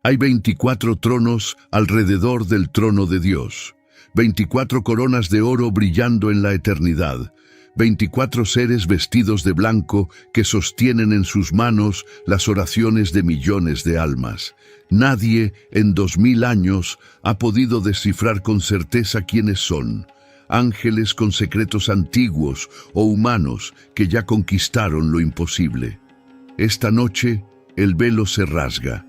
Hay 24 tronos alrededor del trono de Dios, 24 coronas de oro brillando en la eternidad, 24 seres vestidos de blanco que sostienen en sus manos las oraciones de millones de almas. Nadie en 2000 años ha podido descifrar con certeza quiénes son. Ángeles con secretos antiguos o humanos que ya conquistaron lo imposible. Esta noche el velo se rasga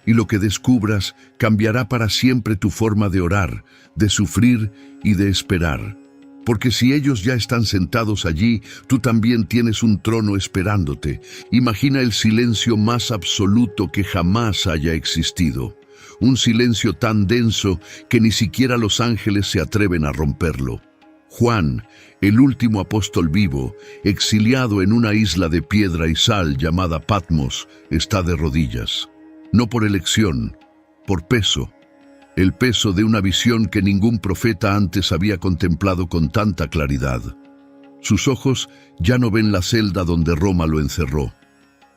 y lo que descubras cambiará para siempre tu forma de orar, de sufrir y de esperar. Porque si ellos ya están sentados allí, tú también tienes un trono esperándote. Imagina el silencio más absoluto que jamás haya existido. Un silencio tan denso que ni siquiera los ángeles se atreven a romperlo. Juan, el último apóstol vivo, exiliado en una isla de piedra y sal llamada Patmos, está de rodillas. No por elección, por peso. El peso de una visión que ningún profeta antes había contemplado con tanta claridad. Sus ojos ya no ven la celda donde Roma lo encerró.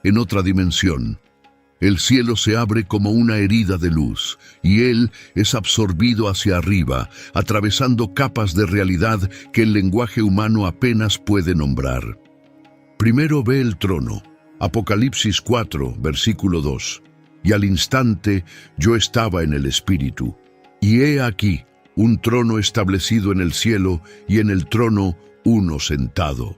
En otra dimensión, el cielo se abre como una herida de luz, y él es absorbido hacia arriba, atravesando capas de realidad que el lenguaje humano apenas puede nombrar. Primero ve el trono, Apocalipsis 4, versículo 2. Y al instante yo estaba en el Espíritu, y he aquí un trono establecido en el cielo, y en el trono uno sentado.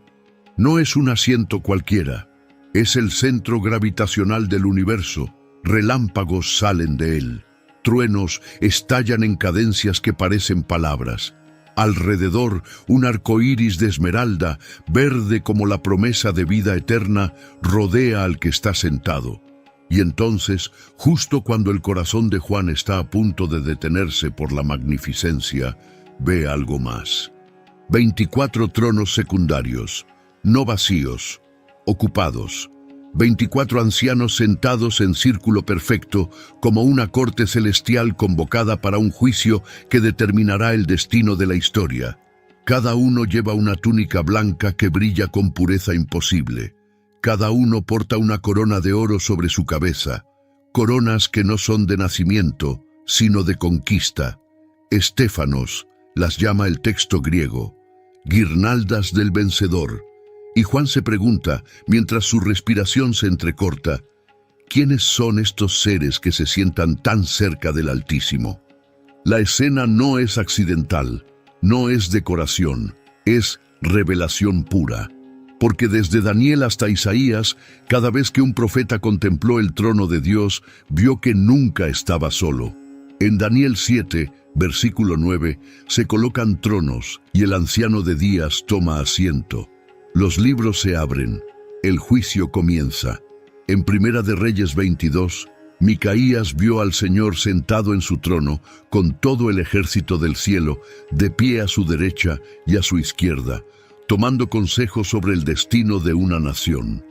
No es un asiento cualquiera, es el centro gravitacional del universo. Relámpagos salen de él, truenos estallan en cadencias que parecen palabras. Alrededor, un arco iris de esmeralda, verde como la promesa de vida eterna, rodea al que está sentado. Y entonces, justo cuando el corazón de Juan está a punto de detenerse por la magnificencia, ve algo más. 24 tronos secundarios, no vacíos, ocupados. 24 ancianos sentados en círculo perfecto, como una corte celestial convocada para un juicio que determinará el destino de la historia. Cada uno lleva una túnica blanca que brilla con pureza imposible. Cada uno porta una corona de oro sobre su cabeza, coronas que no son de nacimiento, sino de conquista. Estéfanos las llama el texto griego, guirnaldas del vencedor. Y Juan se pregunta, mientras su respiración se entrecorta, ¿quiénes son estos seres que se sientan tan cerca del Altísimo? La escena no es accidental, no es decoración, es revelación pura. Porque desde Daniel hasta Isaías, cada vez que un profeta contempló el trono de Dios, vio que nunca estaba solo. En Daniel 7, versículo 9, se colocan tronos y el anciano de días toma asiento. Los libros se abren, el juicio comienza. En Primera de Reyes 22, Micaías vio al Señor sentado en su trono, con todo el ejército del cielo, de pie a su derecha y a su izquierda, tomando consejo sobre el destino de una nación.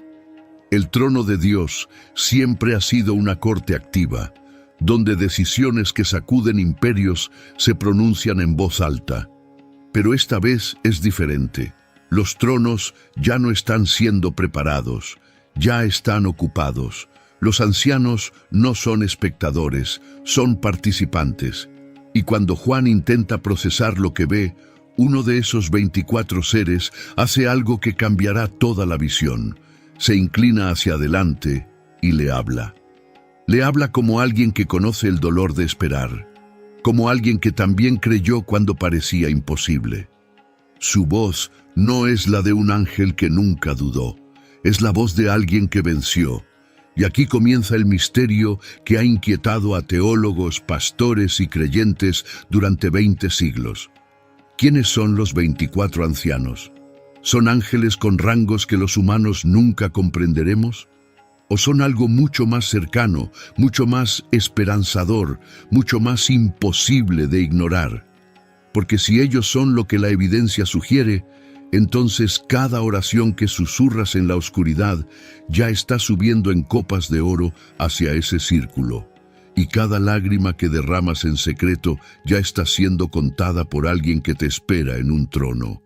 El trono de Dios siempre ha sido una corte activa, donde decisiones que sacuden imperios se pronuncian en voz alta. Pero esta vez es diferente. Los tronos ya no están siendo preparados, ya están ocupados. Los ancianos no son espectadores, son participantes. Y cuando Juan intenta procesar lo que ve, uno de esos 24 seres hace algo que cambiará toda la visión. Se inclina hacia adelante y le habla. Le habla como alguien que conoce el dolor de esperar, como alguien que también creyó cuando parecía imposible. Su voz no es la de un ángel que nunca dudó, es la voz de alguien que venció. Y aquí comienza el misterio que ha inquietado a teólogos, pastores y creyentes durante 20 siglos. ¿Quiénes son los 24 ancianos? ¿Son ángeles con rangos que los humanos nunca comprenderemos? ¿O son algo mucho más cercano, mucho más esperanzador, mucho más imposible de ignorar? Porque si ellos son lo que la evidencia sugiere, entonces cada oración que susurras en la oscuridad ya está subiendo en copas de oro hacia ese círculo. Y cada lágrima que derramas en secreto ya está siendo contada por alguien que te espera en un trono.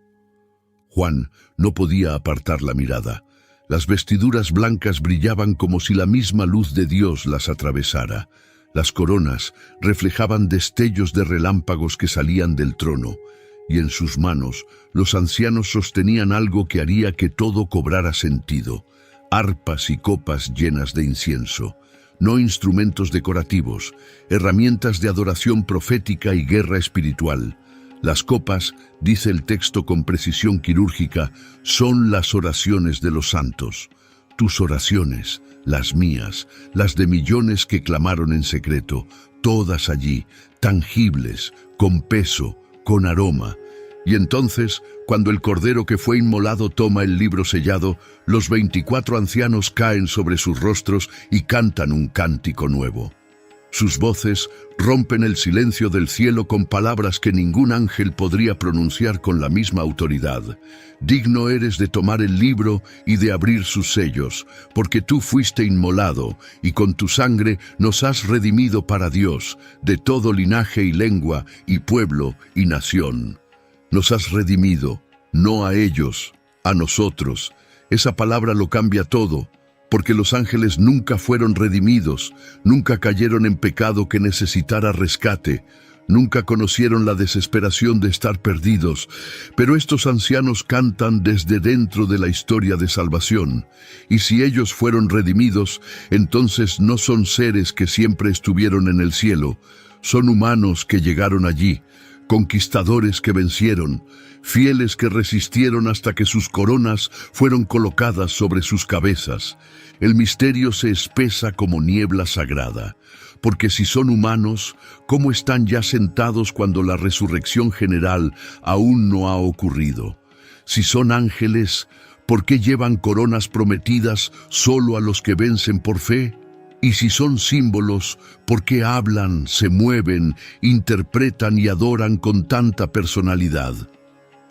Juan no podía apartar la mirada. Las vestiduras blancas brillaban como si la misma luz de Dios las atravesara. Las coronas reflejaban destellos de relámpagos que salían del trono, y en sus manos los ancianos sostenían algo que haría que todo cobrara sentido: arpas y copas llenas de incienso, no instrumentos decorativos, herramientas de adoración profética y guerra espiritual. Las copas, dice el texto con precisión quirúrgica, son las oraciones de los santos. Tus oraciones, las mías, las de millones que clamaron en secreto, todas allí, tangibles, con peso, con aroma. Y entonces, cuando el cordero que fue inmolado toma el libro sellado, los 24 ancianos caen sobre sus rostros y cantan un cántico nuevo. Sus voces rompen el silencio del cielo con palabras que ningún ángel podría pronunciar con la misma autoridad. Digno eres de tomar el libro y de abrir sus sellos, porque tú fuiste inmolado, y con tu sangre nos has redimido para Dios, de todo linaje y lengua, y pueblo y nación. Nos has redimido, no a ellos, a nosotros. Esa palabra lo cambia todo, porque los ángeles nunca fueron redimidos, nunca cayeron en pecado que necesitara rescate, nunca conocieron la desesperación de estar perdidos, pero estos ancianos cantan desde dentro de la historia de salvación, y si ellos fueron redimidos, entonces no son seres que siempre estuvieron en el cielo, son humanos que llegaron allí, conquistadores que vencieron, fieles que resistieron hasta que sus coronas fueron colocadas sobre sus cabezas. El misterio se espesa como niebla sagrada, porque si son humanos, ¿cómo están ya sentados cuando la resurrección general aún no ha ocurrido? Si son ángeles, ¿por qué llevan coronas prometidas solo a los que vencen por fe? Y si son símbolos, ¿por qué hablan, se mueven, interpretan y adoran con tanta personalidad?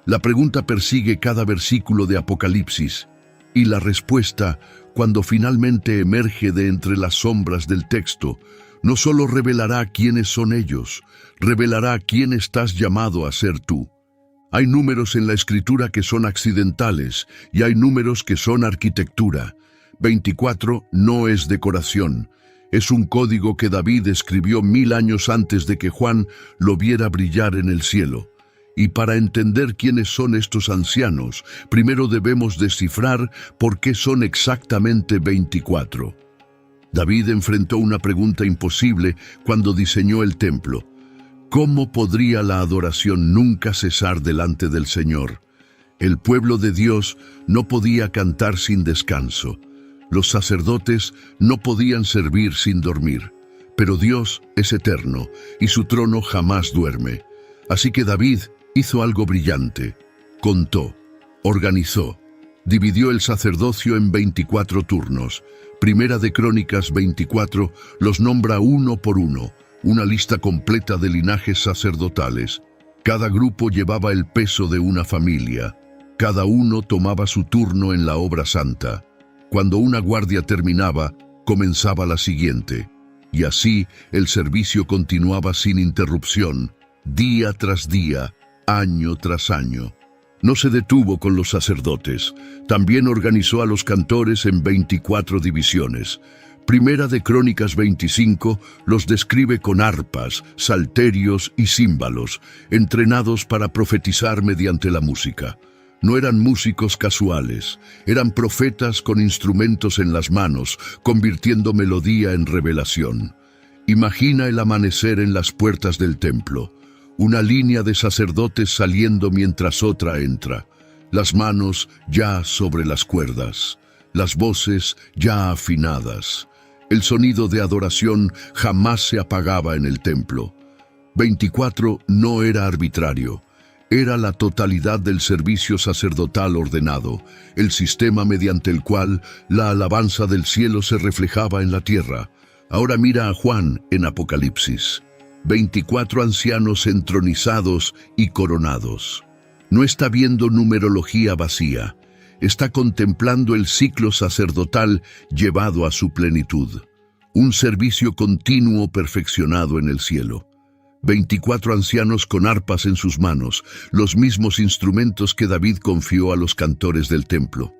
La pregunta persigue cada versículo de Apocalipsis, y la respuesta, cuando finalmente emerge de entre las sombras del texto, no solo revelará quiénes son ellos, revelará quién estás llamado a ser tú. Hay números en la Escritura que son accidentales, y hay números que son arquitectura. 24 no es decoración, es un código que David escribió 1000 años antes de que Juan lo viera brillar en el cielo. Y para entender quiénes son estos ancianos, primero debemos descifrar por qué son exactamente 24. David enfrentó una pregunta imposible cuando diseñó el templo. ¿Cómo podría la adoración nunca cesar delante del Señor? El pueblo de Dios no podía cantar sin descanso. Los sacerdotes no podían servir sin dormir, pero Dios es eterno y su trono jamás duerme. Así que David hizo algo brillante. Contó, organizó, dividió el sacerdocio en 24 turnos. Primera de Crónicas 24 los nombra uno por uno, una lista completa de linajes sacerdotales. Cada grupo llevaba el peso de una familia. Cada uno tomaba su turno en la obra santa. Cuando una guardia terminaba, comenzaba la siguiente, y así el servicio continuaba sin interrupción, día tras día, año tras año. No se detuvo con los sacerdotes, también organizó a los cantores en 24 divisiones. Primera de Crónicas 25 los describe con arpas, salterios y címbalos, entrenados para profetizar mediante la música. No eran músicos casuales, eran profetas con instrumentos en las manos, convirtiendo melodía en revelación. Imagina el amanecer en las puertas del templo, una línea de sacerdotes saliendo mientras otra entra, las manos ya sobre las cuerdas, las voces ya afinadas. El sonido de adoración jamás se apagaba en el templo. 24 no era arbitrario. Era la totalidad del servicio sacerdotal ordenado, el sistema mediante el cual la alabanza del cielo se reflejaba en la tierra. Ahora mira a Juan en Apocalipsis. 24 ancianos entronizados y coronados. No está viendo numerología vacía, está contemplando el ciclo sacerdotal llevado a su plenitud. Un servicio continuo perfeccionado en el cielo. 24 ancianos con arpas en sus manos, los mismos instrumentos que David confió a los cantores del templo.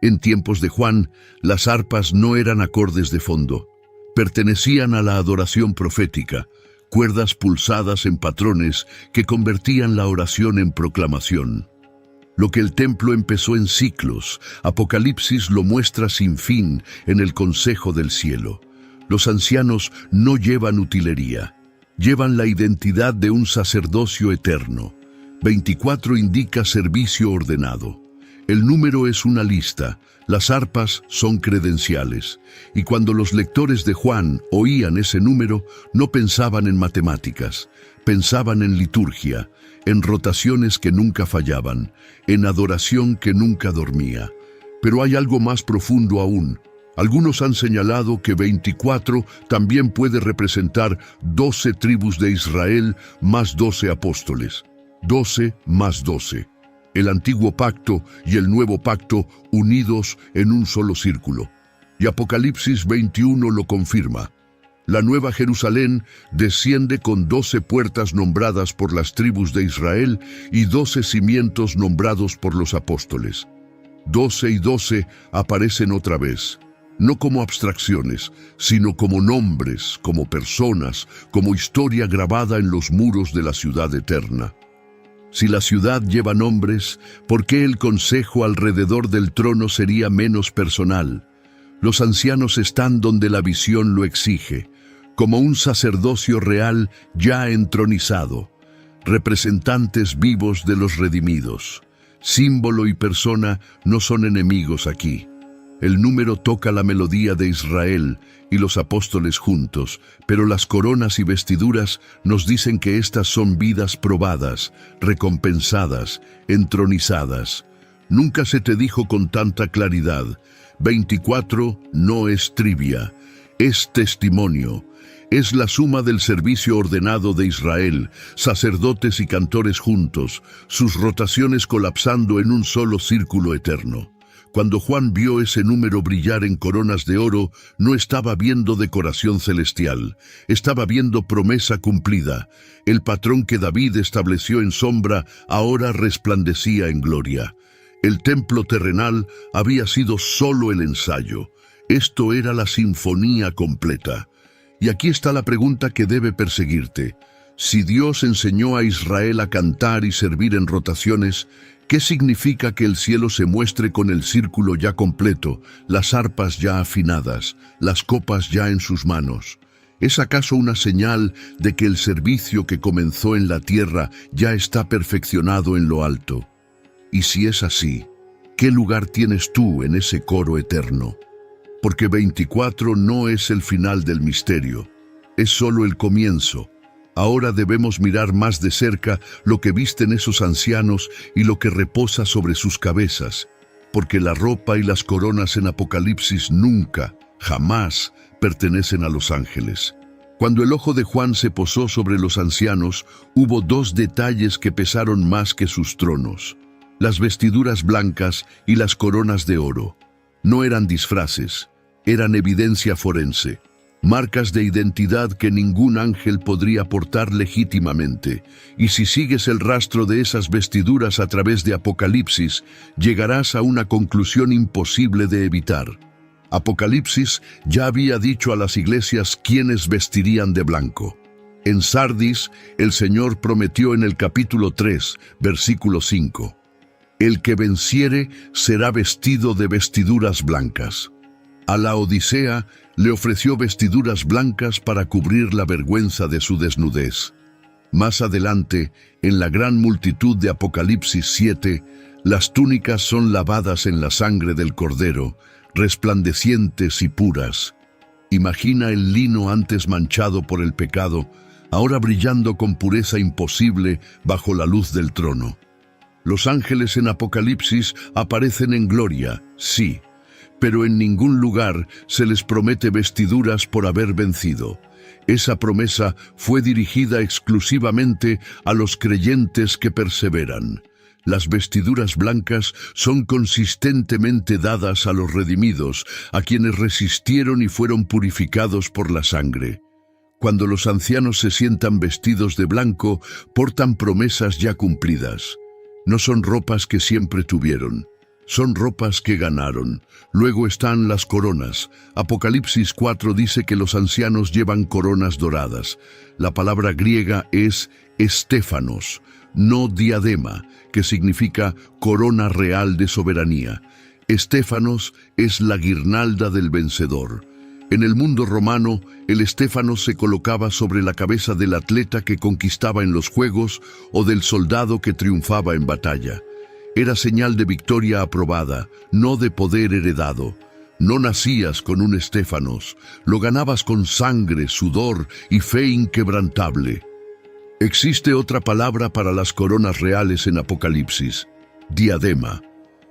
En tiempos de Juan, las arpas no eran acordes de fondo. Pertenecían a la adoración profética, cuerdas pulsadas en patrones que convertían la oración en proclamación. Lo que el templo empezó en ciclos, Apocalipsis lo muestra sin fin en el consejo del cielo. Los ancianos no llevan utilería, llevan la identidad de un sacerdocio eterno. 24 indica servicio ordenado. El número es una lista, las arpas son credenciales, y cuando los lectores de Juan oían ese número, no pensaban en matemáticas, pensaban en liturgia, en rotaciones que nunca fallaban, en adoración que nunca dormía. Pero hay algo más profundo aún. Algunos han señalado que 24 también puede representar 12 tribus de Israel más 12 apóstoles. 12 más 12. El antiguo pacto y el nuevo pacto unidos en un solo círculo. Y Apocalipsis 21 lo confirma. La Nueva Jerusalén desciende con 12 puertas nombradas por las tribus de Israel y 12 cimientos nombrados por los apóstoles. 12 y 12 aparecen otra vez, no como abstracciones, sino como nombres, como personas, como historia grabada en los muros de la ciudad eterna. Si la ciudad lleva nombres, ¿por qué el consejo alrededor del trono sería menos personal? Los ancianos están donde la visión lo exige, como un sacerdocio real ya entronizado, representantes vivos de los redimidos. Símbolo y persona no son enemigos aquí. El número toca la melodía de Israel y los apóstoles juntos, pero las coronas y vestiduras nos dicen que estas son vidas probadas, recompensadas, entronizadas. Nunca se te dijo con tanta claridad. 24 no es trivia, es testimonio. Es la suma del servicio ordenado de Israel, sacerdotes y cantores juntos, sus rotaciones colapsando en un solo círculo eterno. Cuando Juan vio ese número brillar en coronas de oro, no estaba viendo decoración celestial, estaba viendo promesa cumplida. El patrón que David estableció en sombra ahora resplandecía en gloria. El templo terrenal había sido solo el ensayo. Esto era la sinfonía completa. Y aquí está la pregunta que debe perseguirte. Si Dios enseñó a Israel a cantar y servir en rotaciones, ¿qué significa que el cielo se muestre con el círculo ya completo, las arpas ya afinadas, las copas ya en sus manos? ¿Es acaso una señal de que el servicio que comenzó en la tierra ya está perfeccionado en lo alto? Y si es así, ¿qué lugar tienes tú en ese coro eterno? Porque 24 no es el final del misterio, es solo el comienzo. Ahora debemos mirar más de cerca lo que visten esos ancianos y lo que reposa sobre sus cabezas, porque la ropa y las coronas en Apocalipsis nunca, jamás pertenecen a los ángeles. Cuando el ojo de Juan se posó sobre los ancianos, hubo dos detalles que pesaron más que sus tronos: las vestiduras blancas y las coronas de oro. No eran disfraces, eran evidencia forense. Marcas de identidad que ningún ángel podría portar legítimamente. Y si sigues el rastro de esas vestiduras a través de Apocalipsis, llegarás a una conclusión imposible de evitar. Apocalipsis ya había dicho a las iglesias quiénes vestirían de blanco. En Sardis, el Señor prometió en el capítulo 3, versículo 5, «El que venciere será vestido de vestiduras blancas». A la Odisea le ofreció vestiduras blancas para cubrir la vergüenza de su desnudez. Más adelante, en la gran multitud de Apocalipsis 7, las túnicas son lavadas en la sangre del Cordero, resplandecientes y puras. Imagina el lino antes manchado por el pecado, ahora brillando con pureza imposible bajo la luz del trono. Los ángeles en Apocalipsis aparecen en gloria, sí, pero en ningún lugar se les promete vestiduras por haber vencido. Esa promesa fue dirigida exclusivamente a los creyentes que perseveran. Las vestiduras blancas son consistentemente dadas a los redimidos, a quienes resistieron y fueron purificados por la sangre. Cuando los ancianos se sientan vestidos de blanco, portan promesas ya cumplidas. No son ropas que siempre tuvieron. son ropas que ganaron. Luego están las coronas. Apocalipsis 4 dice que los ancianos llevan coronas doradas. La palabra griega es estéfanos, no diadema, que significa corona real de soberanía. Estéfanos es la guirnalda del vencedor. En el mundo romano, el estéfanos se colocaba sobre la cabeza del atleta que conquistaba en los juegos o del soldado que triunfaba en batalla. Era señal de victoria aprobada, no de poder heredado. No nacías con un estéfanos, lo ganabas con sangre, sudor y fe inquebrantable. Existe otra palabra para las coronas reales en Apocalipsis: diadema.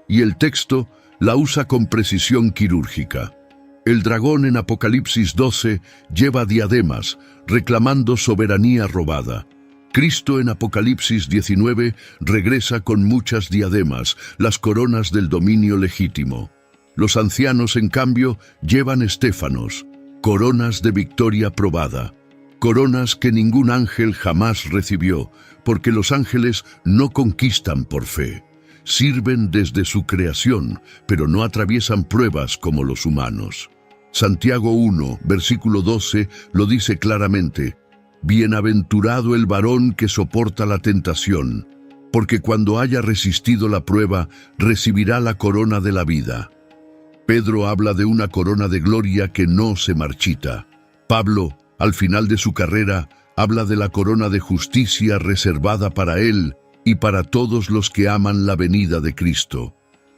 Y el texto la usa con precisión quirúrgica. El dragón en Apocalipsis 12 lleva diademas, reclamando soberanía robada. Cristo en Apocalipsis 19 regresa con muchas diademas, las coronas del dominio legítimo. Los ancianos, en cambio, llevan estéfanos, coronas de victoria probada. Coronas que ningún ángel jamás recibió, porque los ángeles no conquistan por fe. Sirven desde su creación, pero no atraviesan pruebas como los humanos. Santiago 1, versículo 12, lo dice claramente: bienaventurado el varón que soporta la tentación, porque cuando haya resistido la prueba, recibirá la corona de la vida. Pedro habla de una corona de gloria que no se marchita. Pablo, al final de su carrera, habla de la corona de justicia reservada para él y para todos los que aman la venida de Cristo.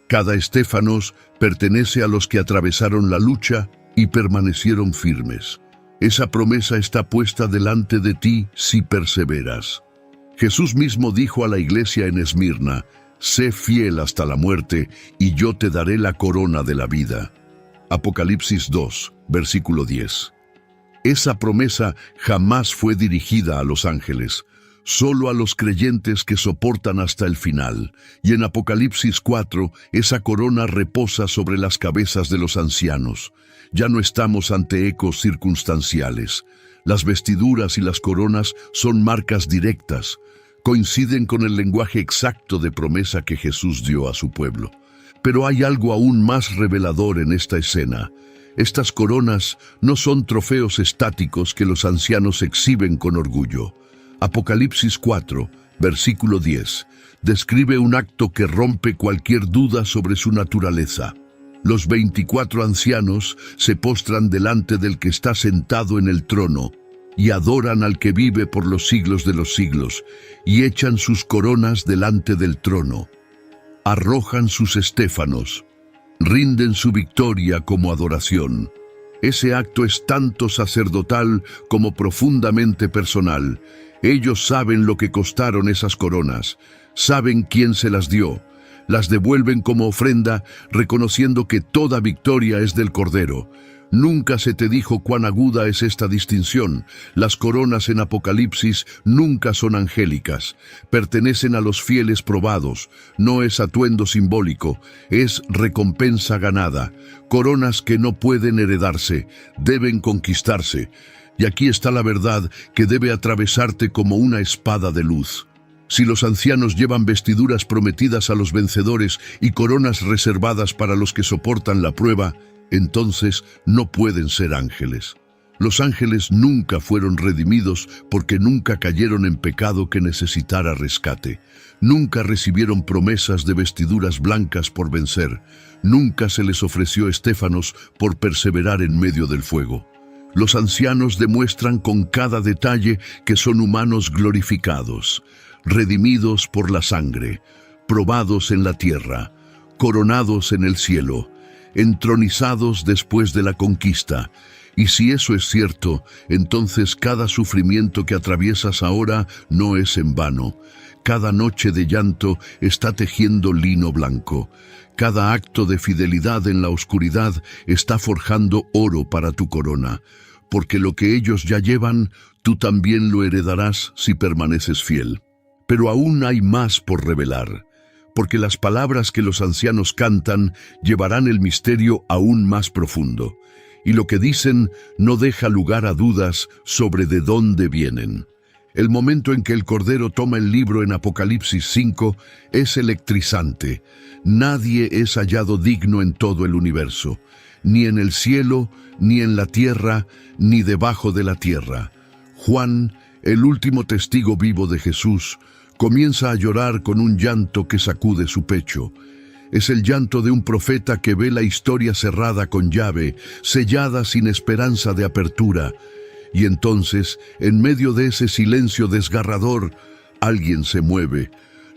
Cada estéfanos pertenece a los que atravesaron la lucha y permanecieron firmes. Esa promesa está puesta delante de ti si perseveras. Jesús mismo dijo a la iglesia en Esmirna: sé fiel hasta la muerte, y yo te daré la corona de la vida. Apocalipsis 2, versículo 10. Esa promesa jamás fue dirigida a los ángeles, solo a los creyentes que soportan hasta el final. Y en Apocalipsis 4, esa corona reposa sobre las cabezas de los ancianos. Ya no estamos ante ecos circunstanciales. Las vestiduras y las coronas son marcas directas. Coinciden con el lenguaje exacto de promesa que Jesús dio a su pueblo. Pero hay algo aún más revelador en esta escena. Estas coronas no son trofeos estáticos que los ancianos exhiben con orgullo. Apocalipsis 4, versículo 10, describe un acto que rompe cualquier duda sobre su naturaleza. Los 24 ancianos se postran delante del que está sentado en el trono y adoran al que vive por los siglos de los siglos, y echan sus coronas delante del trono. Arrojan sus estéfanos, rinden su victoria como adoración. Ese acto es tanto sacerdotal como profundamente personal. Ellos saben lo que costaron esas coronas, saben quién se las dio. Las devuelven como ofrenda, reconociendo que toda victoria es del Cordero. Nunca se te dijo cuán aguda es esta distinción. Las coronas en Apocalipsis nunca son angélicas. Pertenecen a los fieles probados. No es atuendo simbólico, es recompensa ganada. Coronas que no pueden heredarse, deben conquistarse. Y aquí está la verdad que debe atravesarte como una espada de luz. Si los ancianos llevan vestiduras prometidas a los vencedores y coronas reservadas para los que soportan la prueba, entonces no pueden ser ángeles. Los ángeles nunca fueron redimidos porque nunca cayeron en pecado que necesitara rescate. Nunca recibieron promesas de vestiduras blancas por vencer. Nunca se les ofreció estéfanos por perseverar en medio del fuego. Los ancianos demuestran con cada detalle que son humanos glorificados, redimidos por la sangre, probados en la tierra, coronados en el cielo, entronizados después de la conquista. Y si eso es cierto, entonces cada sufrimiento que atraviesas ahora no es en vano. Cada noche de llanto está tejiendo lino blanco. Cada acto de fidelidad en la oscuridad está forjando oro para tu corona. Porque lo que ellos ya llevan, tú también lo heredarás si permaneces fiel. Pero aún hay más por revelar, porque las palabras que los ancianos cantan llevarán el misterio aún más profundo, y lo que dicen no deja lugar a dudas sobre de dónde vienen. El momento en que el Cordero toma el libro en Apocalipsis 5 es electrizante. Nadie es hallado digno en todo el universo, ni en el cielo, ni en la tierra, ni debajo de la tierra. Juan, el último testigo vivo de Jesús, comienza a llorar con un llanto que sacude su pecho. Es el llanto de un profeta que ve la historia cerrada con llave, sellada sin esperanza de apertura. Y entonces, en medio de ese silencio desgarrador, alguien se mueve.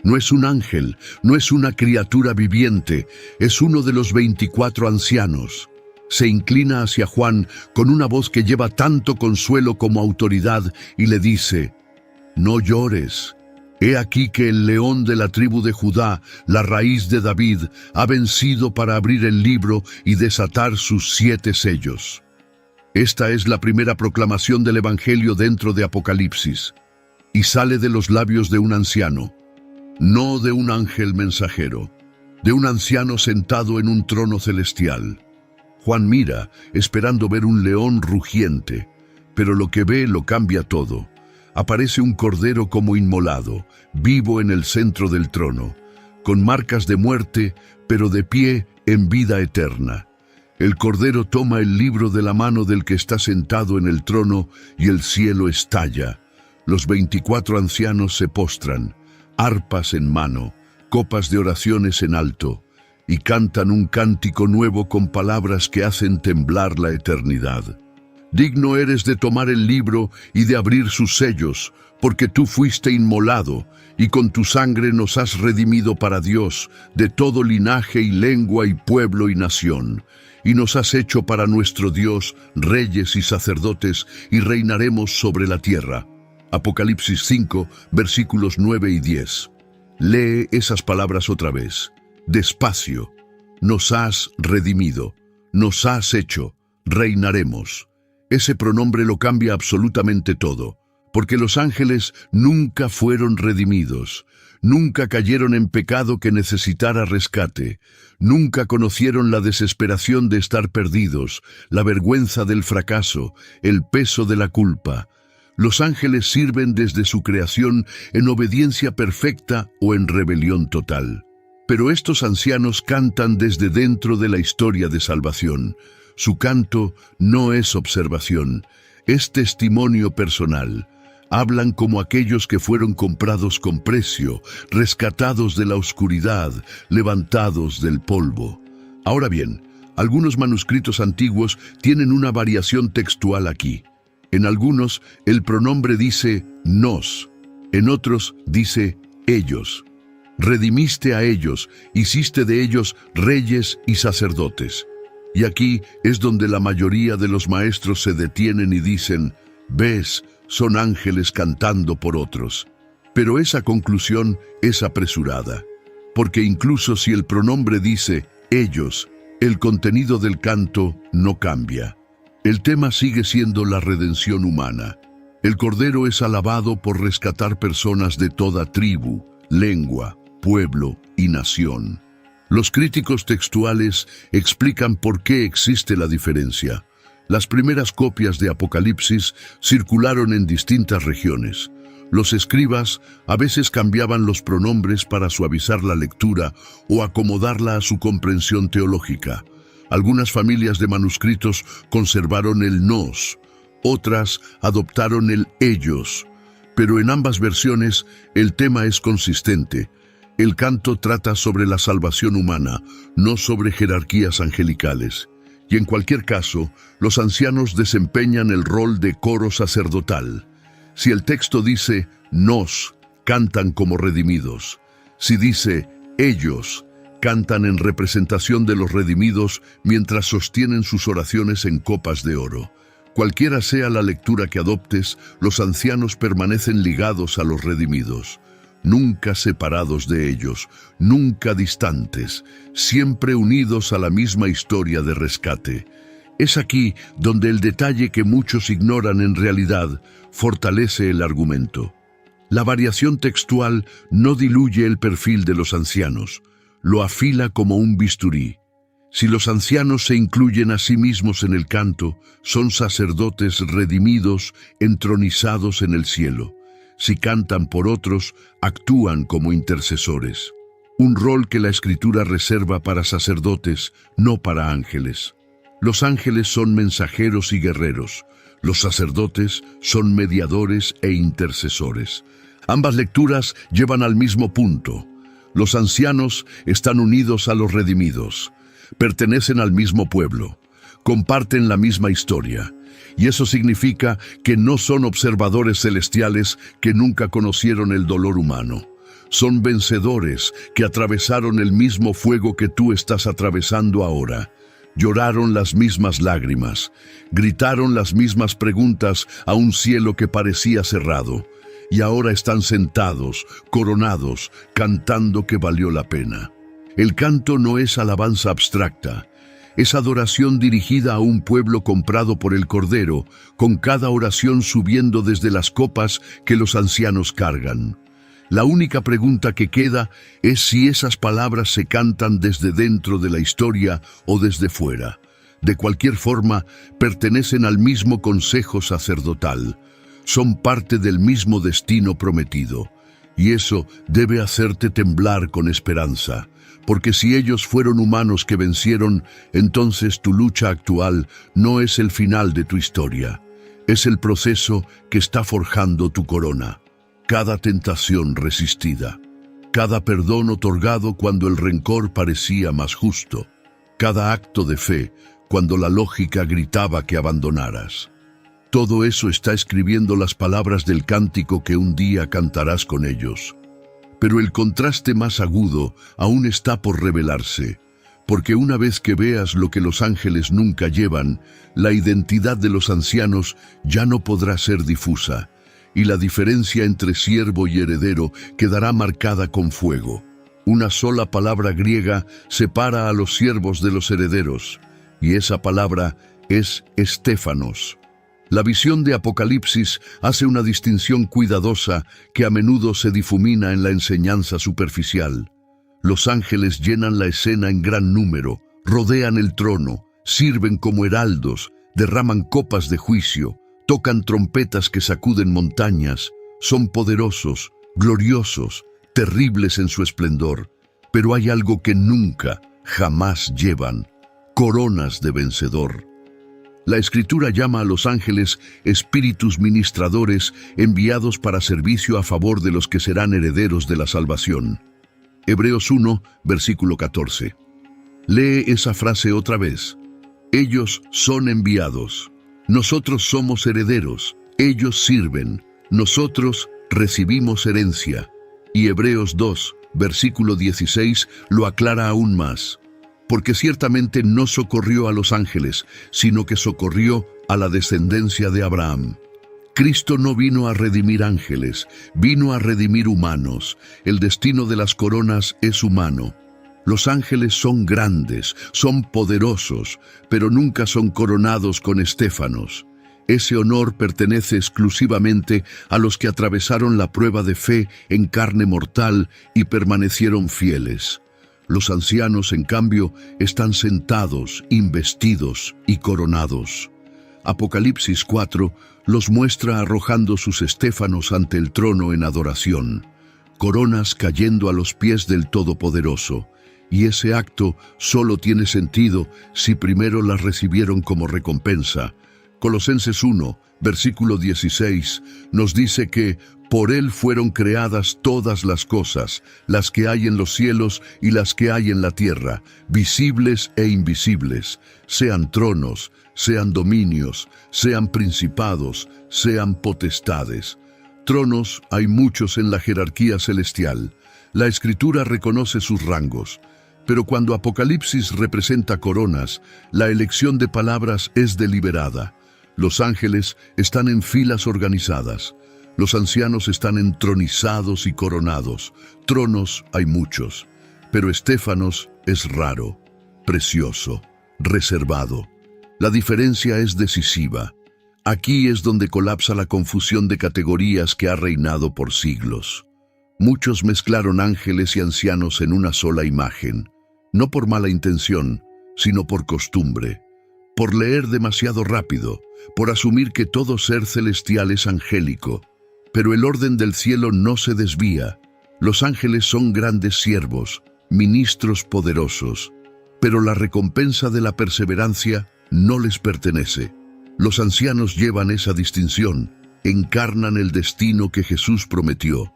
No es un ángel, no es una criatura viviente, es uno de los 24 ancianos. Se inclina hacia Juan con una voz que lleva tanto consuelo como autoridad y le dice: «No llores. He aquí que el león de la tribu de Judá, la raíz de David, ha vencido para abrir el libro y desatar sus 7 sellos». Esta es la primera proclamación del Evangelio dentro de Apocalipsis, y sale de los labios de un anciano, no de un ángel mensajero, de un anciano sentado en un trono celestial. Juan mira, esperando ver un león rugiente, pero lo que ve lo cambia todo. Aparece un cordero como inmolado, vivo en el centro del trono, con marcas de muerte, pero de pie en vida eterna. El Cordero toma el libro de la mano del que está sentado en el trono y el cielo estalla. Los 24 ancianos se postran, arpas en mano, copas de oraciones en alto, y cantan un cántico nuevo con palabras que hacen temblar la eternidad. Digno eres de tomar el libro y de abrir sus sellos, porque tú fuiste inmolado, y con tu sangre nos has redimido para Dios, de todo linaje y lengua y pueblo y nación. Y nos has hecho para nuestro Dios reyes y sacerdotes, y reinaremos sobre la tierra. Apocalipsis 5, versículos 9 y 10. Lee esas palabras otra vez. Despacio. Nos has redimido, nos has hecho, reinaremos. Ese pronombre lo cambia absolutamente todo, porque los ángeles nunca fueron redimidos, nunca cayeron en pecado que necesitara rescate, nunca conocieron la desesperación de estar perdidos, la vergüenza del fracaso, el peso de la culpa. Los ángeles sirven desde su creación en obediencia perfecta o en rebelión total. Pero estos ancianos cantan desde dentro de la historia de salvación. Su canto no es observación, es testimonio personal. Hablan como aquellos que fueron comprados con precio, rescatados de la oscuridad, levantados del polvo. Ahora bien, algunos manuscritos antiguos tienen una variación textual aquí. En algunos, el pronombre dice nos, en otros dice ellos. Redimiste a ellos, hiciste de ellos reyes y sacerdotes. Y aquí es donde la mayoría de los maestros se detienen y dicen: «¿Ves? Son ángeles cantando por otros». Pero esa conclusión es apresurada, porque incluso si el pronombre dice ellos, el contenido del canto no cambia. El tema sigue siendo la redención humana. El Cordero es alabado por rescatar personas de toda tribu, lengua, pueblo y nación. Los críticos textuales explican por qué existe la diferencia. Las primeras copias de Apocalipsis circularon en distintas regiones. Los escribas a veces cambiaban los pronombres para suavizar la lectura o acomodarla a su comprensión teológica. Algunas familias de manuscritos conservaron el nos, otras adoptaron el ellos, pero en ambas versiones el tema es consistente. El canto trata sobre la salvación humana, no sobre jerarquías angelicales. Y en cualquier caso, los ancianos desempeñan el rol de coro sacerdotal. Si el texto dice nos, cantan como redimidos. Si dice ellos, cantan en representación de los redimidos mientras sostienen sus oraciones en copas de oro. Cualquiera sea la lectura que adoptes, los ancianos permanecen ligados a los redimidos. Nunca separados de ellos, nunca distantes, siempre unidos a la misma historia de rescate. Es aquí donde el detalle que muchos ignoran en realidad fortalece el argumento. La variación textual no diluye el perfil de los ancianos, lo afila como un bisturí. Si los ancianos se incluyen a sí mismos en el canto, son sacerdotes redimidos, entronizados en el cielo. si cantan por otros, actúan como intercesores. Un rol que la Escritura reserva para sacerdotes, no para ángeles. Los ángeles son mensajeros y guerreros. Los sacerdotes son mediadores e intercesores. Ambas lecturas llevan al mismo punto. Los ancianos están unidos a los redimidos. Pertenecen al mismo pueblo. Comparten la misma historia. Y eso significa que no son observadores celestiales que nunca conocieron el dolor humano. Son vencedores que atravesaron el mismo fuego que tú estás atravesando ahora. Lloraron las mismas lágrimas, gritaron las mismas preguntas a un cielo que parecía cerrado, y ahora están sentados, coronados, cantando que valió la pena. El canto no es alabanza abstracta, es adoración dirigida a un pueblo comprado por el Cordero, con cada oración subiendo desde las copas que los ancianos cargan. La única pregunta que queda es si esas palabras se cantan desde dentro de la historia o desde fuera. De cualquier forma, pertenecen al mismo consejo sacerdotal. Son parte del mismo destino prometido. Y eso debe hacerte temblar con esperanza. Porque si ellos fueron humanos que vencieron, entonces tu lucha actual no es el final de tu historia. Es el proceso que está forjando tu corona. Cada tentación resistida, cada perdón otorgado cuando el rencor parecía más justo, cada acto de fe cuando la lógica gritaba que abandonaras. Todo eso está escribiendo las palabras del cántico que un día cantarás con ellos. Pero el contraste más agudo aún está por revelarse, porque una vez que veas lo que los ángeles nunca llevan, la identidad de los ancianos ya no podrá ser difusa. Y la diferencia entre siervo y heredero quedará marcada con fuego. Una sola palabra griega separa a los siervos de los herederos, y esa palabra es estéfanos. La visión de Apocalipsis hace una distinción cuidadosa que a menudo se difumina en la enseñanza superficial. Los ángeles llenan la escena en gran número, rodean el trono, sirven como heraldos, derraman copas de juicio, tocan trompetas que sacuden montañas, son poderosos, gloriosos, terribles en su esplendor, pero hay algo que nunca, jamás llevan: coronas de vencedor. La Escritura llama a los ángeles espíritus ministradores enviados para servicio a favor de los que serán herederos de la salvación. Hebreos 1, versículo 14. Lee esa frase otra vez. Ellos son enviados. Nosotros somos herederos, ellos sirven, nosotros recibimos herencia. Y Hebreos 2, versículo 16, lo aclara aún más. Porque ciertamente no socorrió a los ángeles, sino que socorrió a la descendencia de Abraham. Cristo no vino a redimir ángeles, vino a redimir humanos. El destino de las coronas es humano. Los ángeles son grandes, son poderosos, pero nunca son coronados con estéfanos. Ese honor pertenece exclusivamente a los que atravesaron la prueba de fe en carne mortal y permanecieron fieles. Los ancianos, en cambio, están sentados, investidos y coronados. Apocalipsis 4 los muestra arrojando sus estéfanos ante el trono en adoración, coronas cayendo a los pies del Todopoderoso. Y ese acto solo tiene sentido si primero las recibieron como recompensa. Colosenses 1, versículo 16, nos dice que por Él fueron creadas todas las cosas, las que hay en los cielos y las que hay en la tierra, visibles e invisibles, sean tronos, sean dominios, sean principados, sean potestades. Tronos hay muchos en la jerarquía celestial. La Escritura reconoce sus rangos. Pero cuando Apocalipsis representa coronas, la elección de palabras es deliberada. Los ángeles están en filas organizadas. Los ancianos están entronizados y coronados. Tronos hay muchos, pero estéfanos es raro, precioso, reservado. La diferencia es decisiva. Aquí es donde colapsa la confusión de categorías que ha reinado por siglos. Muchos mezclaron ángeles y ancianos en una sola imagen. No por mala intención, sino por costumbre, por leer demasiado rápido, por asumir que todo ser celestial es angélico. Pero el orden del cielo no se desvía. Los ángeles son grandes siervos, ministros poderosos, pero la recompensa de la perseverancia no les pertenece. Los ancianos llevan esa distinción, encarnan el destino que Jesús prometió.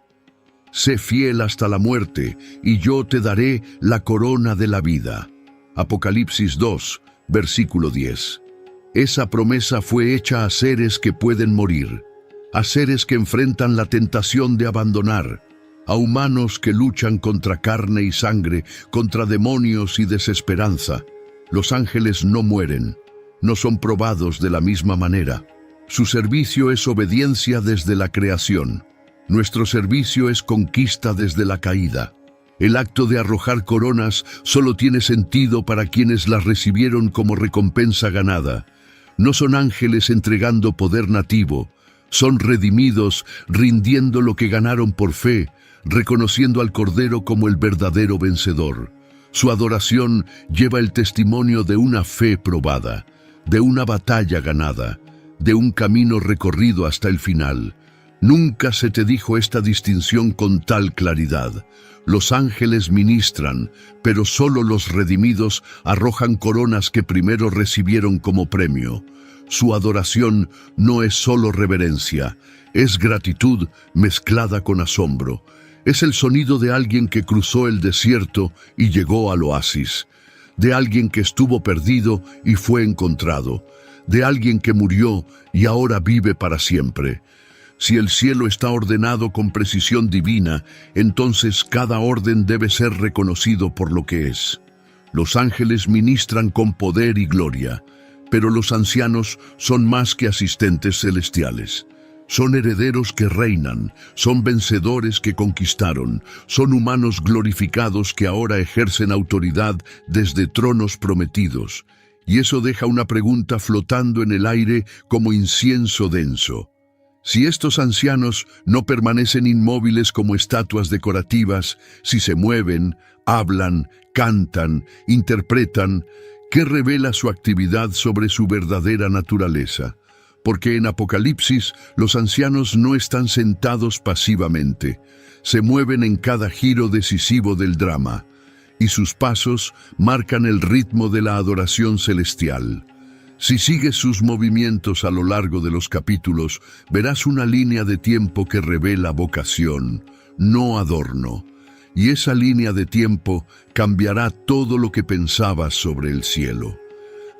Sé fiel hasta la muerte, y yo te daré la corona de la vida. Apocalipsis 2, versículo 10. Esa promesa fue hecha a seres que pueden morir, a seres que enfrentan la tentación de abandonar, a humanos que luchan contra carne y sangre, contra demonios y desesperanza. Los ángeles no mueren, no son probados de la misma manera. Su servicio es obediencia desde la creación. Nuestro servicio es conquista desde la caída. El acto de arrojar coronas solo tiene sentido para quienes las recibieron como recompensa ganada. No son ángeles entregando poder nativo, son redimidos rindiendo lo que ganaron por fe, reconociendo al Cordero como el verdadero vencedor. Su adoración lleva el testimonio de una fe probada, de una batalla ganada, de un camino recorrido hasta el final. Nunca se te dijo esta distinción con tal claridad. Los ángeles ministran, pero solo los redimidos arrojan coronas que primero recibieron como premio. Su adoración no es solo reverencia, es gratitud mezclada con asombro. Es el sonido de alguien que cruzó el desierto y llegó al oasis, de alguien que estuvo perdido y fue encontrado, de alguien que murió y ahora vive para siempre. Si el cielo está ordenado con precisión divina, entonces cada orden debe ser reconocido por lo que es. Los ángeles ministran con poder y gloria, pero los ancianos son más que asistentes celestiales. Son herederos que reinan, son vencedores que conquistaron, son humanos glorificados que ahora ejercen autoridad desde tronos prometidos. Y eso deja una pregunta flotando en el aire como incienso denso. Si estos ancianos no permanecen inmóviles como estatuas decorativas, si se mueven, hablan, cantan, interpretan, ¿qué revela su actividad sobre su verdadera naturaleza? Porque en Apocalipsis los ancianos no están sentados pasivamente, se mueven en cada giro decisivo del drama, y sus pasos marcan el ritmo de la adoración celestial. Si sigues sus movimientos a lo largo de los capítulos, verás una línea de tiempo que revela vocación, no adorno. Y esa línea de tiempo cambiará todo lo que pensabas sobre el cielo.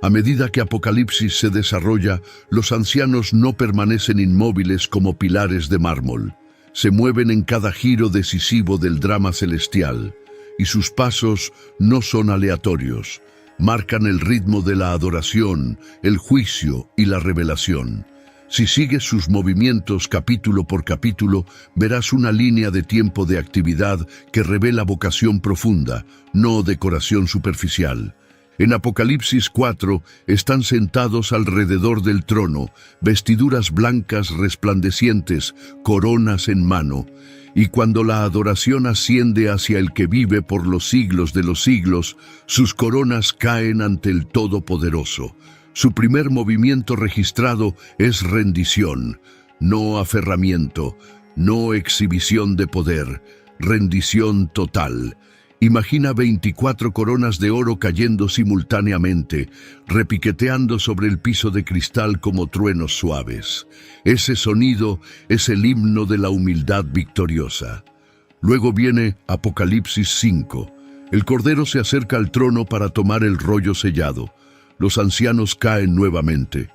A medida que Apocalipsis se desarrolla, los ancianos no permanecen inmóviles como pilares de mármol. Se mueven en cada giro decisivo del drama celestial, y sus pasos no son aleatorios. Marcan el ritmo de la adoración, el juicio y la revelación. Si sigues sus movimientos capítulo por capítulo, verás una línea de tiempo de actividad que revela vocación profunda, no decoración superficial. En Apocalipsis 4 están sentados alrededor del trono, vestiduras blancas resplandecientes, coronas en mano. Y cuando la adoración asciende hacia el que vive por los siglos de los siglos, sus coronas caen ante el Todopoderoso. Su primer movimiento registrado es rendición, no aferramiento, no exhibición de poder, rendición total. Imagina 24 coronas de oro cayendo simultáneamente, repiqueteando sobre el piso de cristal como truenos suaves. Ese sonido es el himno de la humildad victoriosa. Luego viene Apocalipsis 5. El Cordero se acerca al trono para tomar el rollo sellado. Los ancianos caen nuevamente,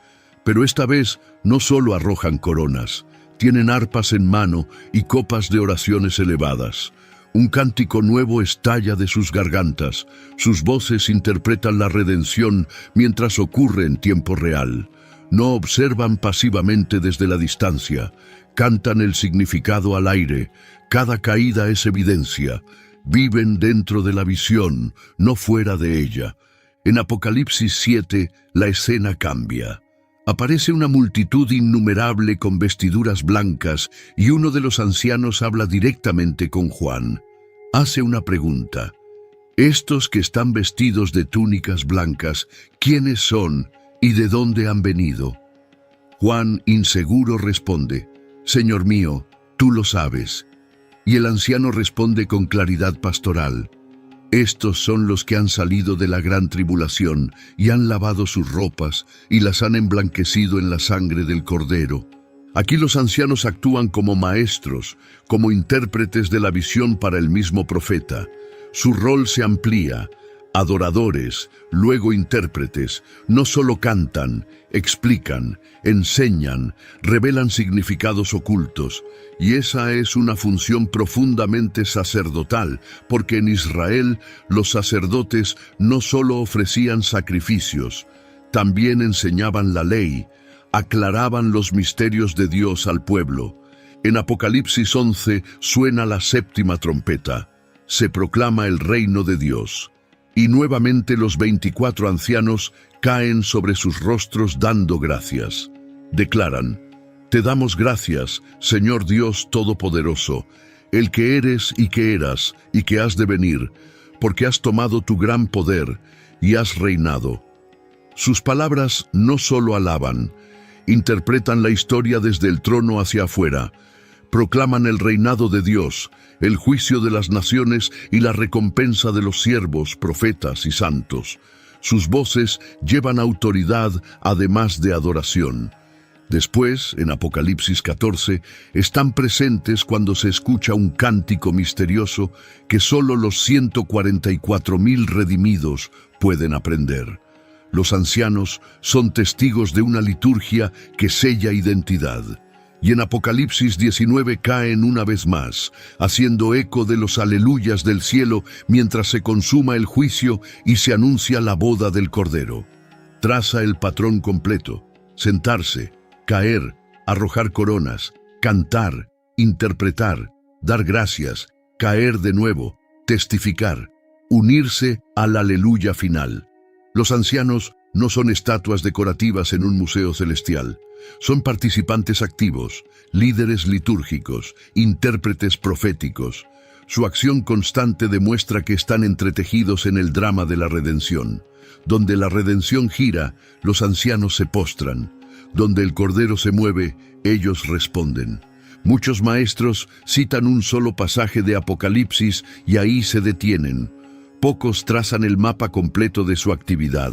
pero esta vez no solo arrojan coronas, tienen arpas en mano y copas de oraciones elevadas. Un cántico nuevo estalla de sus gargantas, sus voces interpretan la redención mientras ocurre en tiempo real. No observan pasivamente desde la distancia, cantan el significado al aire, cada caída es evidencia, viven dentro de la visión, no fuera de ella. En Apocalipsis 7, la escena cambia. Aparece una multitud innumerable con vestiduras blancas y uno de los ancianos habla directamente con Juan. Hace una pregunta. Estos que están vestidos de túnicas blancas, ¿quiénes son y de dónde han venido? Juan, inseguro, responde, Señor mío, tú lo sabes. Y el anciano responde con claridad pastoral: estos son los que han salido de la gran tribulación y han lavado sus ropas y las han emblanquecido en la sangre del Cordero. Aquí los ancianos actúan como maestros, como intérpretes de la visión para el mismo profeta. Su rol se amplía. Adoradores, luego intérpretes, no solo cantan, explican, enseñan, revelan significados ocultos. Y esa es una función profundamente sacerdotal, porque en Israel los sacerdotes no solo ofrecían sacrificios, también enseñaban la ley, aclaraban los misterios de Dios al pueblo. En Apocalipsis 11 suena la séptima trompeta. Se proclama el reino de Dios. Y nuevamente los 24 ancianos caen sobre sus rostros dando gracias. Declaran: te damos gracias, Señor Dios Todopoderoso, el que eres y que eras y que has de venir, porque has tomado tu gran poder y has reinado. Sus palabras no solo alaban, interpretan la historia desde el trono hacia afuera, proclaman el reinado de Dios, el juicio de las naciones y la recompensa de los siervos, profetas y santos. Sus voces llevan autoridad además de adoración. Después, en Apocalipsis 14, están presentes cuando se escucha un cántico misterioso que solo los 144,000 redimidos pueden aprender. Los ancianos son testigos de una liturgia que sella identidad. Y en Apocalipsis 19 caen una vez más, haciendo eco de los aleluyas del cielo mientras se consuma el juicio y se anuncia la boda del Cordero. Traza el patrón completo: sentarse, caer, arrojar coronas, cantar, interpretar, dar gracias, caer de nuevo, testificar, unirse al aleluya final. Los ancianos no son estatuas decorativas en un museo celestial. Son participantes activos, líderes litúrgicos, intérpretes proféticos. Su acción constante demuestra que están entretejidos en el drama de la redención. Donde la redención gira, los ancianos se postran. Donde el Cordero se mueve, ellos responden. Muchos maestros citan un solo pasaje de Apocalipsis y ahí se detienen. Pocos trazan el mapa completo de su actividad.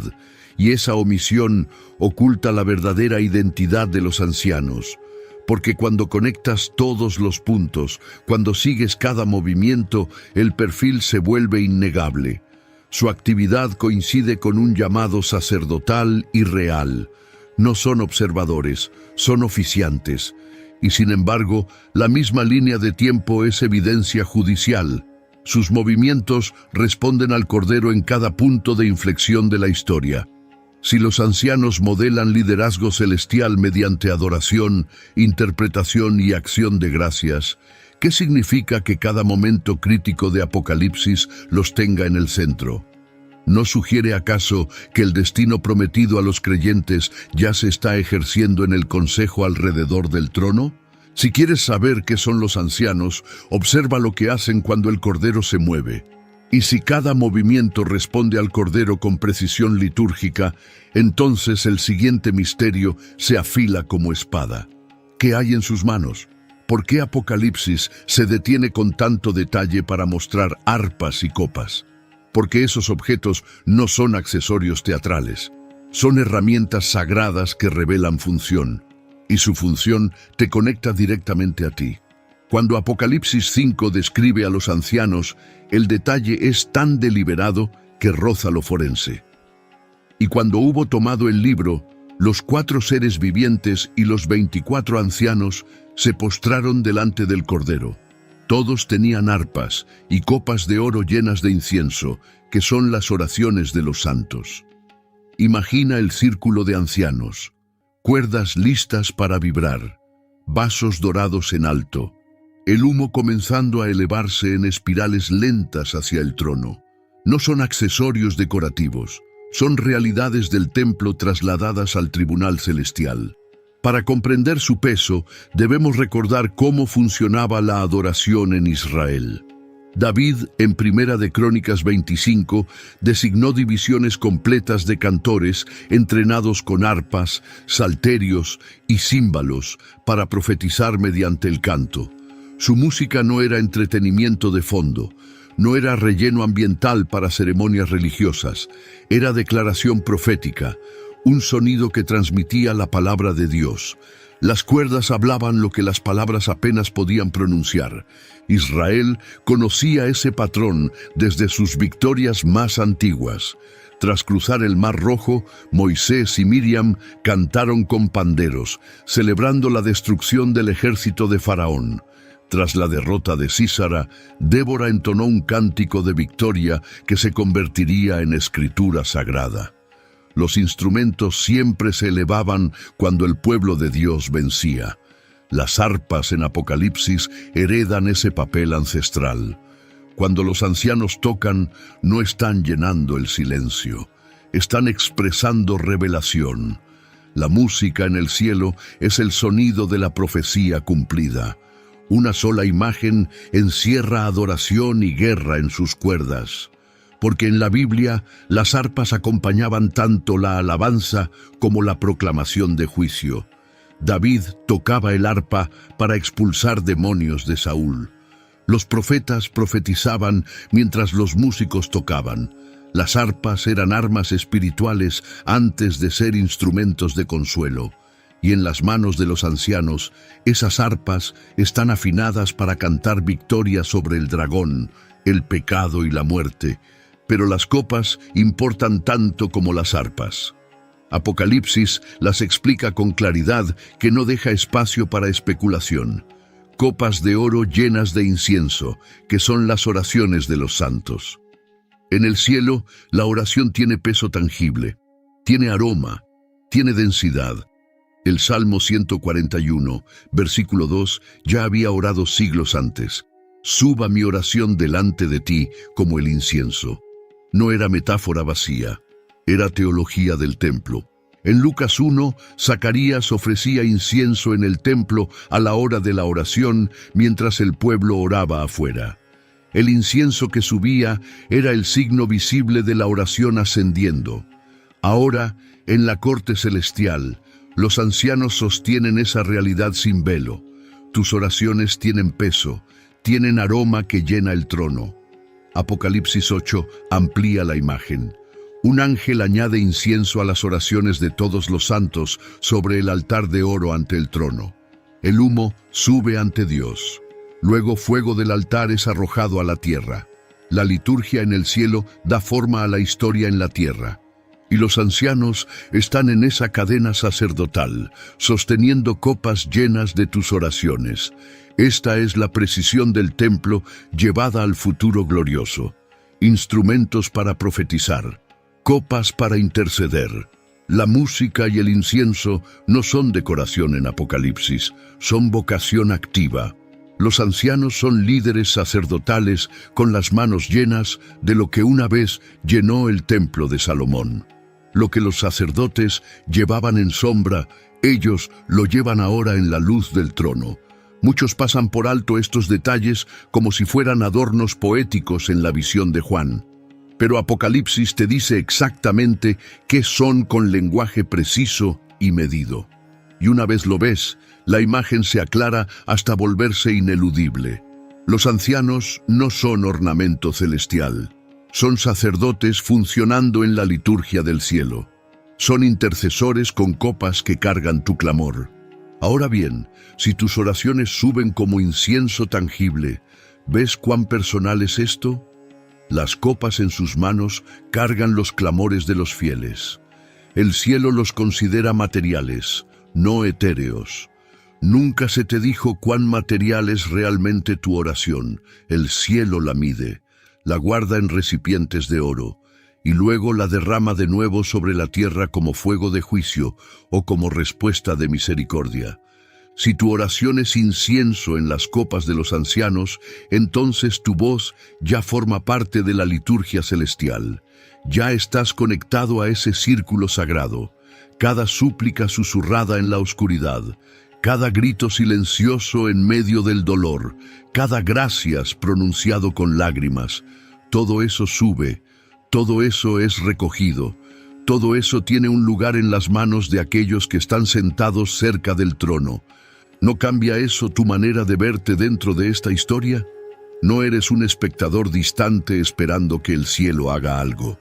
Y esa omisión oculta la verdadera identidad de los ancianos. Porque cuando conectas todos los puntos, cuando sigues cada movimiento, el perfil se vuelve innegable. Su actividad coincide con un llamado sacerdotal y real. No son observadores, son oficiantes. Y sin embargo, la misma línea de tiempo es evidencia judicial. Sus movimientos responden al Cordero en cada punto de inflexión de la historia. Si los ancianos modelan liderazgo celestial mediante adoración, interpretación y acción de gracias, ¿qué significa que cada momento crítico de Apocalipsis los tenga en el centro? ¿No sugiere acaso que el destino prometido a los creyentes ya se está ejerciendo en el consejo alrededor del trono? Si quieres saber qué son los ancianos, observa lo que hacen cuando el Cordero se mueve. Y si cada movimiento responde al Cordero con precisión litúrgica, entonces el siguiente misterio se afila como espada. ¿Qué hay en sus manos? ¿Por qué Apocalipsis se detiene con tanto detalle para mostrar arpas y copas? Porque esos objetos no son accesorios teatrales. Son herramientas sagradas que revelan función. Y su función te conecta directamente a ti. Cuando Apocalipsis 5 describe a los ancianos, el detalle es tan deliberado que roza lo forense. Y cuando hubo tomado el libro, los 4 seres vivientes y los 24 ancianos se postraron delante del Cordero. Todos tenían arpas y copas de oro llenas de incienso, que son las oraciones de los santos. Imagina el círculo de ancianos, cuerdas listas para vibrar, vasos dorados en alto, el humo comenzando a elevarse en espirales lentas hacia el trono. No son accesorios decorativos, son realidades del templo trasladadas al tribunal celestial. Para comprender su peso, debemos recordar cómo funcionaba la adoración en Israel. David, en Primera de Crónicas 25, designó divisiones completas de cantores entrenados con arpas, salterios y címbalos para profetizar mediante el canto. Su música no era entretenimiento de fondo, no era relleno ambiental para ceremonias religiosas, era declaración profética, un sonido que transmitía la palabra de Dios. Las cuerdas hablaban lo que las palabras apenas podían pronunciar. Israel conocía ese patrón desde sus victorias más antiguas. Tras cruzar el Mar Rojo, Moisés y Miriam cantaron con panderos, celebrando la destrucción del ejército de Faraón. Tras la derrota de Sísara, Débora entonó un cántico de victoria que se convertiría en escritura sagrada. Los instrumentos siempre se elevaban cuando el pueblo de Dios vencía. Las arpas en Apocalipsis heredan ese papel ancestral. Cuando los ancianos tocan, no están llenando el silencio, están expresando revelación. La música en el cielo es el sonido de la profecía cumplida. Una sola imagen encierra adoración y guerra en sus cuerdas. Porque en la Biblia las arpas acompañaban tanto la alabanza como la proclamación de juicio. David tocaba el arpa para expulsar demonios de Saúl. Los profetas profetizaban mientras los músicos tocaban. Las arpas eran armas espirituales antes de ser instrumentos de consuelo. Y en las manos de los ancianos, esas arpas están afinadas para cantar victoria sobre el dragón, el pecado y la muerte. Pero las copas importan tanto como las arpas. Apocalipsis las explica con claridad que no deja espacio para especulación. Copas de oro llenas de incienso, que son las oraciones de los santos. En el cielo, la oración tiene peso tangible, tiene aroma, tiene densidad. El Salmo 141, versículo 2, ya había orado siglos antes. Suba mi oración delante de ti como el incienso. No era metáfora vacía, era teología del templo. En Lucas 1, Zacarías ofrecía incienso en el templo a la hora de la oración mientras el pueblo oraba afuera. El incienso que subía era el signo visible de la oración ascendiendo. Ahora, en la corte celestial, los ancianos sostienen esa realidad sin velo. Tus oraciones tienen peso, tienen aroma que llena el trono. Apocalipsis 8 amplía la imagen. Un ángel añade incienso a las oraciones de todos los santos sobre el altar de oro ante el trono. El humo sube ante Dios. Luego fuego del altar es arrojado a la tierra. La liturgia en el cielo da forma a la historia en la tierra. Y los ancianos están en esa cadena sacerdotal, sosteniendo copas llenas de tus oraciones. Esta es la precisión del templo llevada al futuro glorioso. Instrumentos para profetizar, copas para interceder. La música y el incienso no son decoración en Apocalipsis, son vocación activa. Los ancianos son líderes sacerdotales con las manos llenas de lo que una vez llenó el templo de Salomón. Lo que los sacerdotes llevaban en sombra, ellos lo llevan ahora en la luz del trono. Muchos pasan por alto estos detalles como si fueran adornos poéticos en la visión de Juan. Pero Apocalipsis te dice exactamente qué son con lenguaje preciso y medido. Y una vez lo ves, la imagen se aclara hasta volverse ineludible. Los ancianos no son ornamento celestial. Son sacerdotes funcionando en la liturgia del cielo. Son intercesores con copas que cargan tu clamor. Ahora bien, si tus oraciones suben como incienso tangible, ¿ves cuán personal es esto? Las copas en sus manos cargan los clamores de los fieles. El cielo los considera materiales, no etéreos. Nunca se te dijo cuán material es realmente tu oración. El cielo la mide, la guarda en recipientes de oro, y luego la derrama de nuevo sobre la tierra como fuego de juicio o como respuesta de misericordia. Si tu oración es incienso en las copas de los ancianos, entonces tu voz ya forma parte de la liturgia celestial. Ya estás conectado a ese círculo sagrado. Cada súplica susurrada en la oscuridad, cada grito silencioso en medio del dolor, cada gracias pronunciado con lágrimas, todo eso sube, todo eso es recogido, todo eso tiene un lugar en las manos de aquellos que están sentados cerca del trono. ¿No cambia eso tu manera de verte dentro de esta historia? No eres un espectador distante esperando que el cielo haga algo.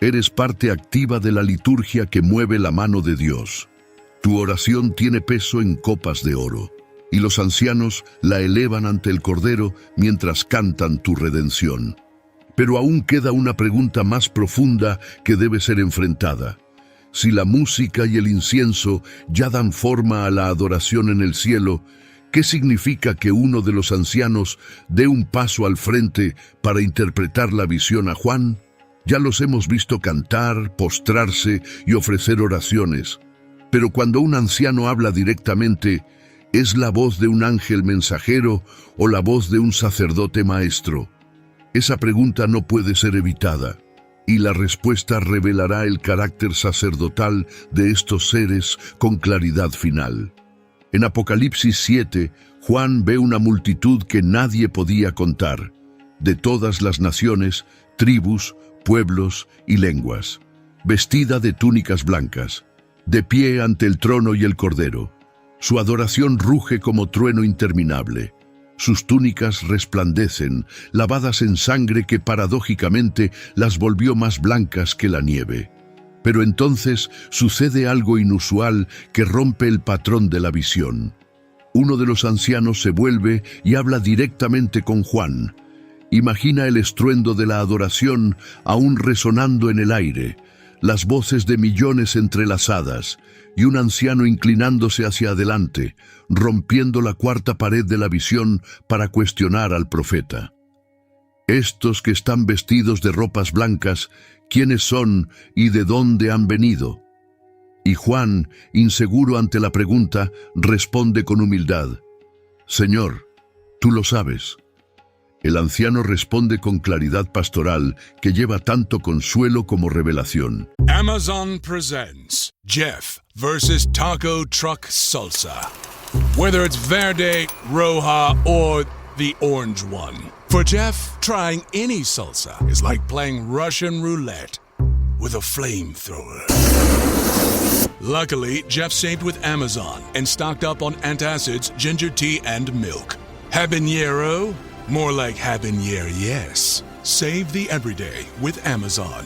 Eres parte activa de la liturgia que mueve la mano de Dios. Tu oración tiene peso en copas de oro, y los ancianos la elevan ante el Cordero mientras cantan tu redención. Pero aún queda una pregunta más profunda que debe ser enfrentada. Si la música y el incienso ya dan forma a la adoración en el cielo, ¿qué significa que uno de los ancianos dé un paso al frente para interpretar la visión a Juan? Ya los hemos visto cantar, postrarse y ofrecer oraciones. Pero cuando un anciano habla directamente, ¿es la voz de un ángel mensajero o la voz de un sacerdote maestro? Esa pregunta no puede ser evitada, y la respuesta revelará el carácter sacerdotal de estos seres con claridad final. En Apocalipsis 7, Juan ve una multitud que nadie podía contar, de todas las naciones, tribus, pueblos y lenguas, vestida de túnicas blancas, de pie ante el trono y el Cordero. Su adoración ruge como trueno interminable. Sus túnicas resplandecen, lavadas en sangre que paradójicamente las volvió más blancas que la nieve. Pero entonces sucede algo inusual que rompe el patrón de la visión. Uno de los ancianos se vuelve y habla directamente con Juan. Imagina el estruendo de la adoración aún resonando en el aire, las voces de millones entrelazadas y un anciano inclinándose hacia adelante, rompiendo la cuarta pared de la visión para cuestionar al profeta. Estos que están vestidos de ropas blancas, ¿quiénes son y de dónde han venido? Y Juan, inseguro ante la pregunta, responde con humildad: Señor, tú lo sabes. El anciano responde con claridad pastoral que lleva tanto consuelo como revelación. Amazon presents Jeff versus Taco Truck Salsa. Whether it's Verde, Roja, or the orange one. For Jeff, trying any salsa is like playing Russian roulette with a flamethrower. Luckily, Jeff saved with Amazon and stocked up on antacids, ginger tea, and milk. Habanero? More like habanero, yes. Save the everyday with Amazon.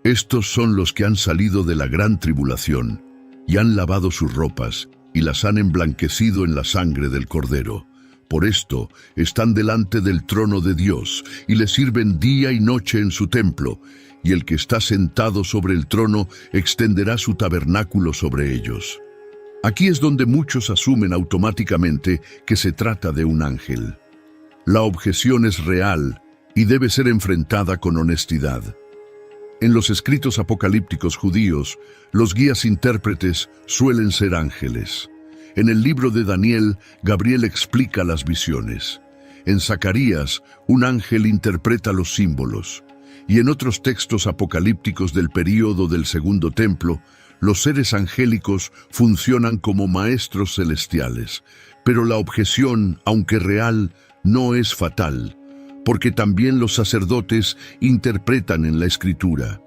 Estos son los que han salido de la gran tribulación y han lavado sus ropas y las han emblanquecido en la sangre del Cordero. Por esto están delante del trono de Dios y le sirven día y noche en su templo, y el que está sentado sobre el trono extenderá su tabernáculo sobre ellos. Aquí es donde muchos asumen automáticamente que se trata de un ángel. La objeción es real y debe ser enfrentada con honestidad. En los escritos apocalípticos judíos, los guías intérpretes suelen ser ángeles. En el libro de Daniel, Gabriel explica las visiones. En Zacarías, un ángel interpreta los símbolos. Y en otros textos apocalípticos del período del Segundo Templo, los seres angélicos funcionan como maestros celestiales. Pero la objeción, aunque real, no es fatal, porque también los sacerdotes interpretan en la Escritura.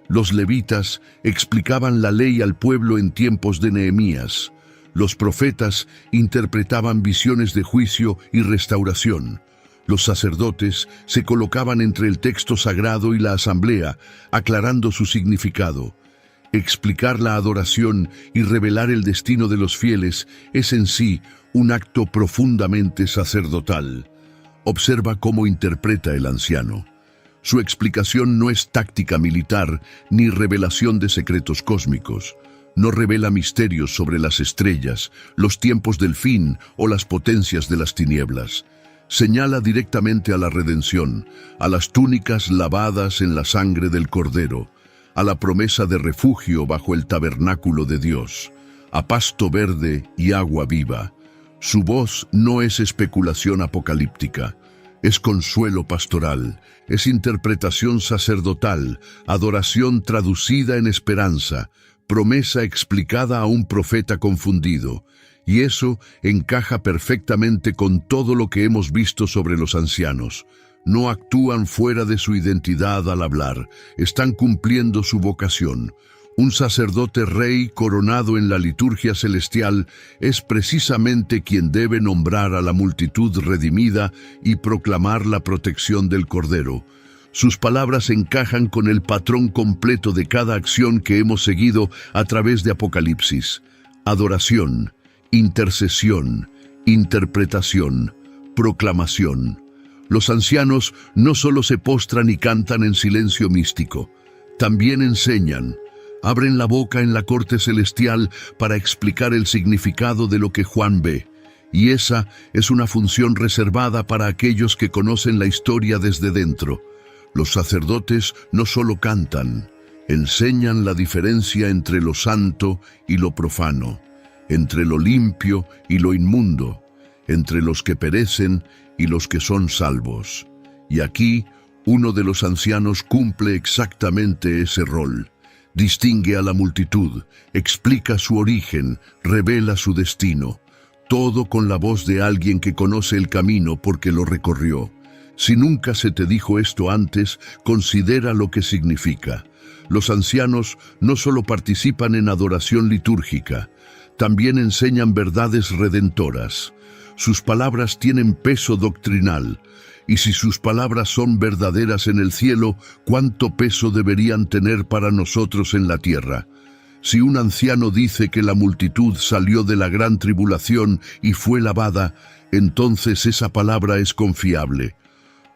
Los levitas explicaban la ley al pueblo en tiempos de Nehemías. Los profetas interpretaban visiones de juicio y restauración. Los sacerdotes se colocaban entre el texto sagrado y la asamblea, aclarando su significado. Explicar la adoración y revelar el destino de los fieles es en sí un acto profundamente sacerdotal. Observa cómo interpreta el anciano. Su explicación no es táctica militar ni revelación de secretos cósmicos. No revela misterios sobre las estrellas, los tiempos del fin o las potencias de las tinieblas. Señala directamente a la redención, a las túnicas lavadas en la sangre del Cordero, a la promesa de refugio bajo el tabernáculo de Dios, a pasto verde y agua viva. Su voz no es especulación apocalíptica, es consuelo pastoral, es interpretación sacerdotal, adoración traducida en esperanza, promesa explicada a un profeta confundido, y eso encaja perfectamente con todo lo que hemos visto sobre los ancianos. No actúan fuera de su identidad al hablar, están cumpliendo su vocación, Un sacerdote rey coronado en la liturgia celestial es precisamente quien debe nombrar a la multitud redimida y proclamar la protección del Cordero. Sus palabras encajan con el patrón completo de cada acción que hemos seguido a través de Apocalipsis: adoración, intercesión, interpretación, proclamación. Los ancianos no solo se postran y cantan en silencio místico, también enseñan. Abren la boca en la corte celestial para explicar el significado de lo que Juan ve. Y esa es una función reservada para aquellos que conocen la historia desde dentro. Los sacerdotes no solo cantan, enseñan la diferencia entre lo santo y lo profano, entre lo limpio y lo inmundo, entre los que perecen y los que son salvos. Y aquí, uno de los ancianos cumple exactamente ese rol. Distingue a la multitud, explica su origen, revela su destino. Todo con la voz de alguien que conoce el camino porque lo recorrió. Si nunca se te dijo esto antes, considera lo que significa. Los ancianos no solo participan en adoración litúrgica, también enseñan verdades redentoras. Sus palabras tienen peso doctrinal. Y si sus palabras son verdaderas en el cielo, ¿cuánto peso deberían tener para nosotros en la tierra? Si un anciano dice que la multitud salió de la gran tribulación y fue lavada, entonces esa palabra es confiable,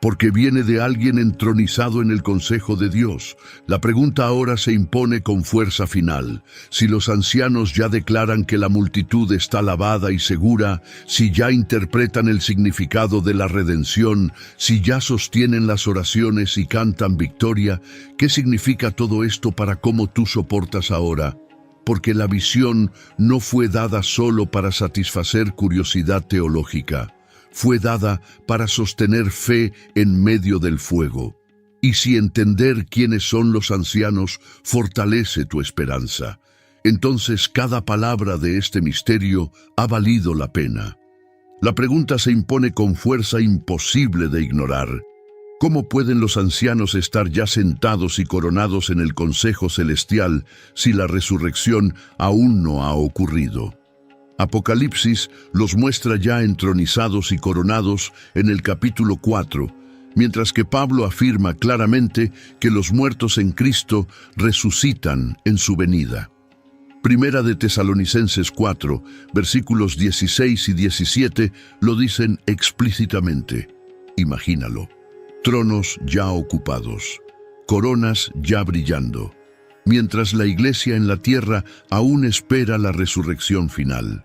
porque viene de alguien entronizado en el consejo de Dios. La pregunta ahora se impone con fuerza final. Si los ancianos ya declaran que la multitud está lavada y segura, si ya interpretan el significado de la redención, si ya sostienen las oraciones y cantan victoria, ¿qué significa todo esto para cómo tú soportas ahora? Porque la visión no fue dada solo para satisfacer curiosidad teológica. Fue dada para sostener fe en medio del fuego. Y si entender quiénes son los ancianos fortalece tu esperanza, entonces cada palabra de este misterio ha valido la pena. La pregunta se impone con fuerza imposible de ignorar. ¿Cómo pueden los ancianos estar ya sentados y coronados en el consejo celestial si la resurrección aún no ha ocurrido? Apocalipsis los muestra ya entronizados y coronados en el capítulo 4, mientras que Pablo afirma claramente que los muertos en Cristo resucitan en su venida. Primera de Tesalonicenses 4, versículos 16 y 17 lo dicen explícitamente. Imagínalo. Tronos ya ocupados, coronas ya brillando, mientras la iglesia en la tierra aún espera la resurrección final.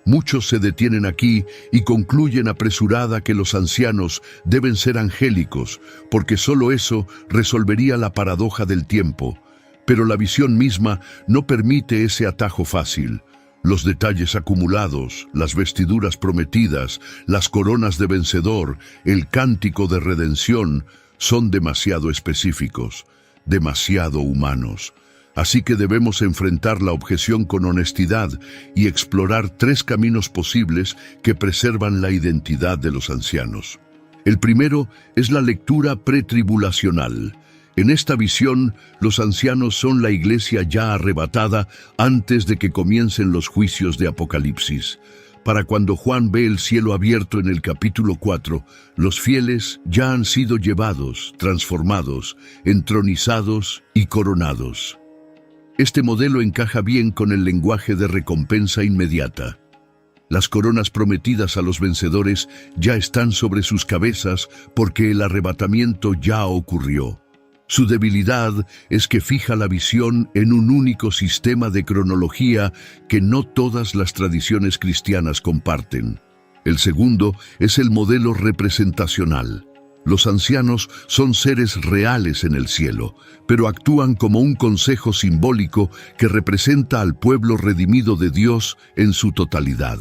Muchos se detienen aquí y concluyen apresurada que los ancianos deben ser angélicos, porque solo eso resolvería la paradoja del tiempo. Pero la visión misma no permite ese atajo fácil. Los detalles acumulados, las vestiduras prometidas, las coronas de vencedor, el cántico de redención, son demasiado específicos, demasiado humanos. Así que debemos enfrentar la objeción con honestidad y explorar 3 caminos posibles que preservan la identidad de los ancianos. El primero es la lectura pretribulacional. En esta visión, los ancianos son la iglesia ya arrebatada antes de que comiencen los juicios de Apocalipsis. Para cuando Juan ve el cielo abierto en el capítulo 4, los fieles ya han sido llevados, transformados, entronizados y coronados. Este modelo encaja bien con el lenguaje de recompensa inmediata. Las coronas prometidas a los vencedores ya están sobre sus cabezas porque el arrebatamiento ya ocurrió. Su debilidad es que fija la visión en un único sistema de cronología que no todas las tradiciones cristianas comparten. El segundo es el modelo representacional. Los ancianos son seres reales en el cielo, pero actúan como un consejo simbólico que representa al pueblo redimido de Dios en su totalidad.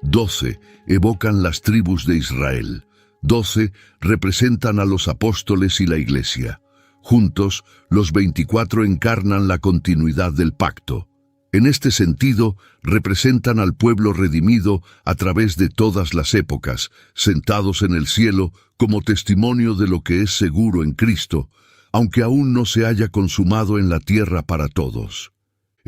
12 evocan las tribus de Israel. 12 representan a los apóstoles y la iglesia. Juntos, los 24 encarnan la continuidad del pacto. En este sentido, representan al pueblo redimido a través de todas las épocas, sentados en el cielo como testimonio de lo que es seguro en Cristo, aunque aún no se haya consumado en la tierra para todos.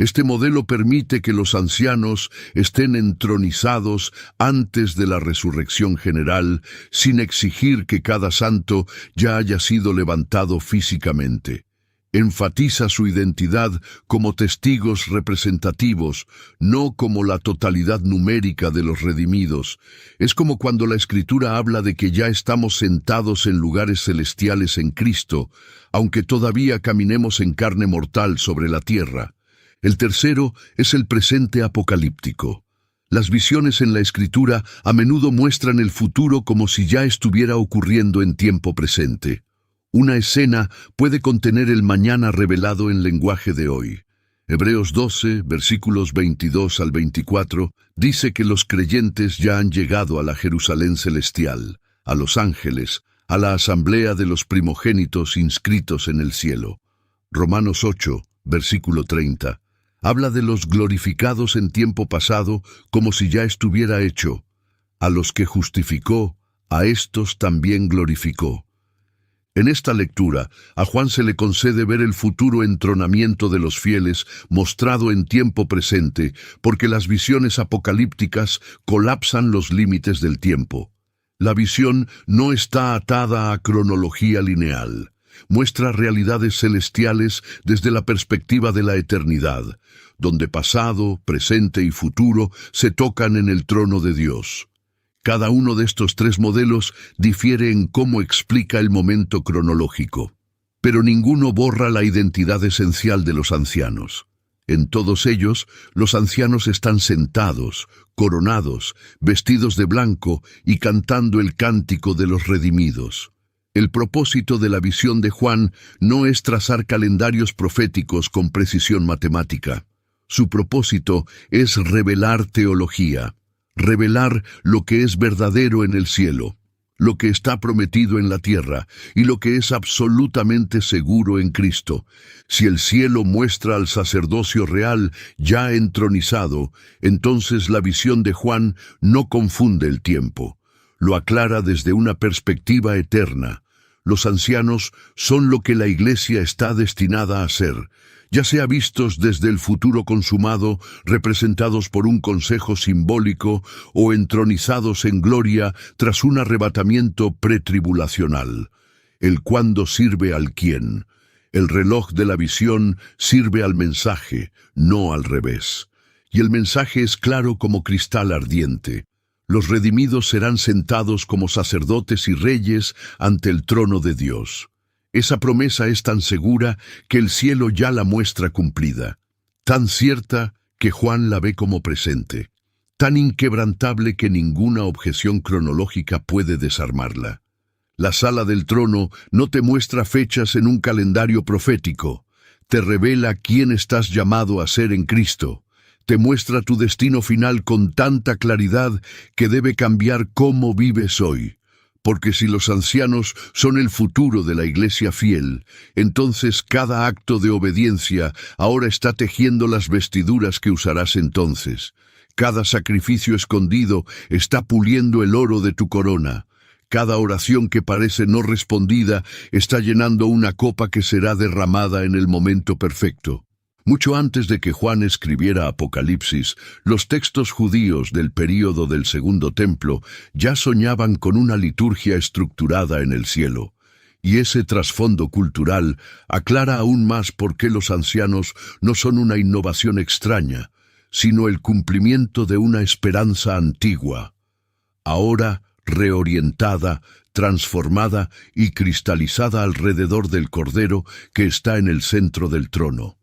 Este modelo permite que los ancianos estén entronizados antes de la resurrección general, sin exigir que cada santo ya haya sido levantado físicamente. Enfatiza su identidad como testigos representativos, no como la totalidad numérica de los redimidos. Es como cuando la Escritura habla de que ya estamos sentados en lugares celestiales en Cristo, aunque todavía caminemos en carne mortal sobre la tierra. El tercero es el presente apocalíptico. Las visiones en la Escritura a menudo muestran el futuro como si ya estuviera ocurriendo en tiempo presente. Una escena puede contener el mañana revelado en lenguaje de hoy. Hebreos 12, versículos 22 al 24, dice que los creyentes ya han llegado a la Jerusalén celestial, a los ángeles, a la asamblea de los primogénitos inscritos en el cielo. Romanos 8, versículo 30, habla de los glorificados en tiempo pasado como si ya estuviera hecho. A los que justificó, a estos también glorificó. En esta lectura, a Juan se le concede ver el futuro entronamiento de los fieles mostrado en tiempo presente, porque las visiones apocalípticas colapsan los límites del tiempo. La visión no está atada a cronología lineal. Muestra realidades celestiales desde la perspectiva de la eternidad, donde pasado, presente y futuro se tocan en el trono de Dios. Cada uno de estos tres modelos difiere en cómo explica el momento cronológico, pero ninguno borra la identidad esencial de los ancianos. En todos ellos, los ancianos están sentados, coronados, vestidos de blanco y cantando el cántico de los redimidos. El propósito de la visión de Juan no es trazar calendarios proféticos con precisión matemática. Su propósito es revelar teología. Revelar lo que es verdadero en el cielo, lo que está prometido en la tierra y lo que es absolutamente seguro en Cristo. Si el cielo muestra al sacerdocio real ya entronizado, entonces la visión de Juan no confunde el tiempo. Lo aclara desde una perspectiva eterna. Los ancianos son lo que la Iglesia está destinada a ser, ya sea vistos desde el futuro consumado, representados por un consejo simbólico, o entronizados en gloria tras un arrebatamiento pretribulacional. El cuándo sirve al quién. El reloj de la visión sirve al mensaje, no al revés. Y el mensaje es claro como cristal ardiente. Los redimidos serán sentados como sacerdotes y reyes ante el trono de Dios. Esa promesa es tan segura que el cielo ya la muestra cumplida, tan cierta que Juan la ve como presente, tan inquebrantable que ninguna objeción cronológica puede desarmarla. La sala del trono no te muestra fechas en un calendario profético, te revela quién estás llamado a ser en Cristo, te muestra tu destino final con tanta claridad que debe cambiar cómo vives hoy. Porque si los ancianos son el futuro de la Iglesia fiel, entonces cada acto de obediencia ahora está tejiendo las vestiduras que usarás entonces. Cada sacrificio escondido está puliendo el oro de tu corona. Cada oración que parece no respondida está llenando una copa que será derramada en el momento perfecto. Mucho antes de que Juan escribiera Apocalipsis, los textos judíos del período del Segundo Templo ya soñaban con una liturgia estructurada en el cielo. Y ese trasfondo cultural aclara aún más por qué los ancianos no son una innovación extraña, sino el cumplimiento de una esperanza antigua, ahora reorientada, transformada y cristalizada alrededor del Cordero que está en el centro del trono.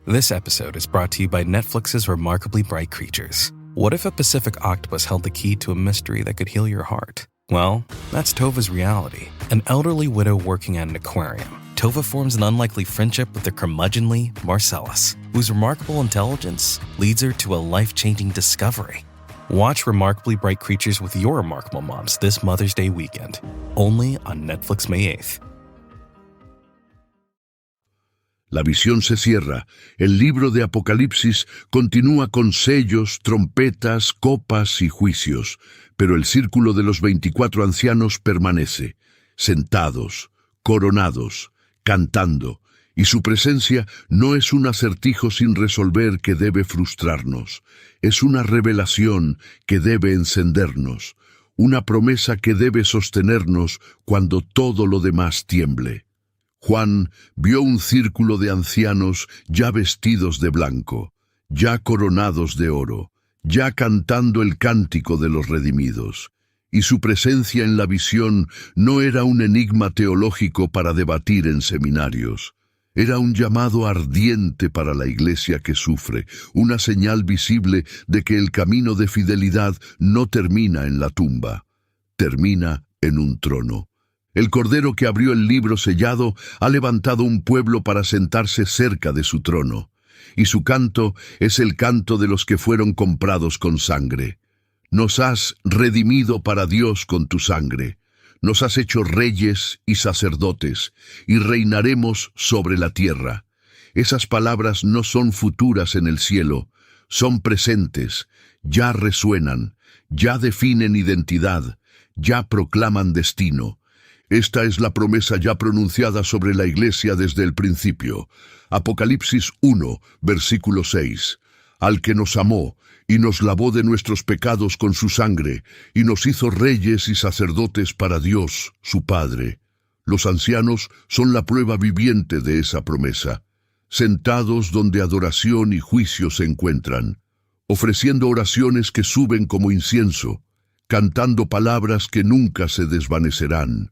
This episode is brought to you by Netflix's Remarkably Bright Creatures. What if a Pacific octopus held the key to a mystery that could heal your heart? Well, that's Tova's reality. An elderly widow working at an aquarium. Tova forms an unlikely friendship with the curmudgeonly Marcellus, whose remarkable intelligence leads her to a life-changing discovery. Watch Remarkably Bright Creatures with your remarkable moms this Mother's Day weekend, only on Netflix May 8th. La visión se cierra. El libro de Apocalipsis continúa con sellos, trompetas, copas y juicios, pero el círculo de los 24 ancianos permanece, sentados, coronados, cantando, Y su presencia no es un acertijo sin resolver que debe frustrarnos, es una revelación que debe encendernos, una promesa que debe sostenernos cuando todo lo demás tiemble. Juan vio un círculo de ancianos ya vestidos de blanco, ya coronados de oro, ya cantando el cántico de los redimidos. Y su presencia en la visión no era un enigma teológico para debatir en seminarios. Era un llamado ardiente para la iglesia que sufre, una señal visible de que el camino de fidelidad no termina en la tumba, termina en un trono. El Cordero que abrió el libro sellado ha levantado un pueblo para sentarse cerca de su trono, y su canto es el canto de los que fueron comprados con sangre. Nos has redimido para Dios con tu sangre. Nos has hecho reyes y sacerdotes, y reinaremos sobre la tierra. Esas palabras no son futuras en el cielo, son presentes, ya resuenan, ya definen identidad, ya proclaman destino. Esta es la promesa ya pronunciada sobre la Iglesia desde el principio. Apocalipsis 1, versículo 6. Al que nos amó y nos lavó de nuestros pecados con su sangre, y nos hizo reyes y sacerdotes para Dios, su Padre. Los ancianos son la prueba viviente de esa promesa, sentados donde adoración y juicio se encuentran, ofreciendo oraciones que suben como incienso, cantando palabras que nunca se desvanecerán,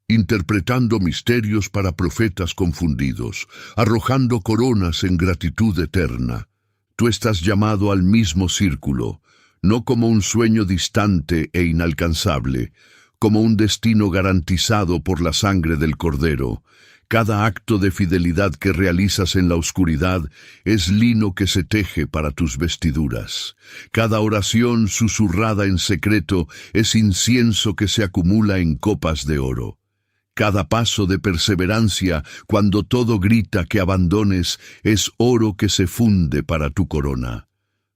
interpretando misterios para profetas confundidos, arrojando coronas en gratitud eterna. Tú estás llamado al mismo círculo, no como un sueño distante e inalcanzable, como un destino garantizado por la sangre del Cordero. Cada acto de fidelidad que realizas en la oscuridad es lino que se teje para tus vestiduras. Cada oración susurrada en secreto es incienso que se acumula en copas de oro. Cada paso de perseverancia, cuando todo grita que abandones, es oro que se funde para tu corona.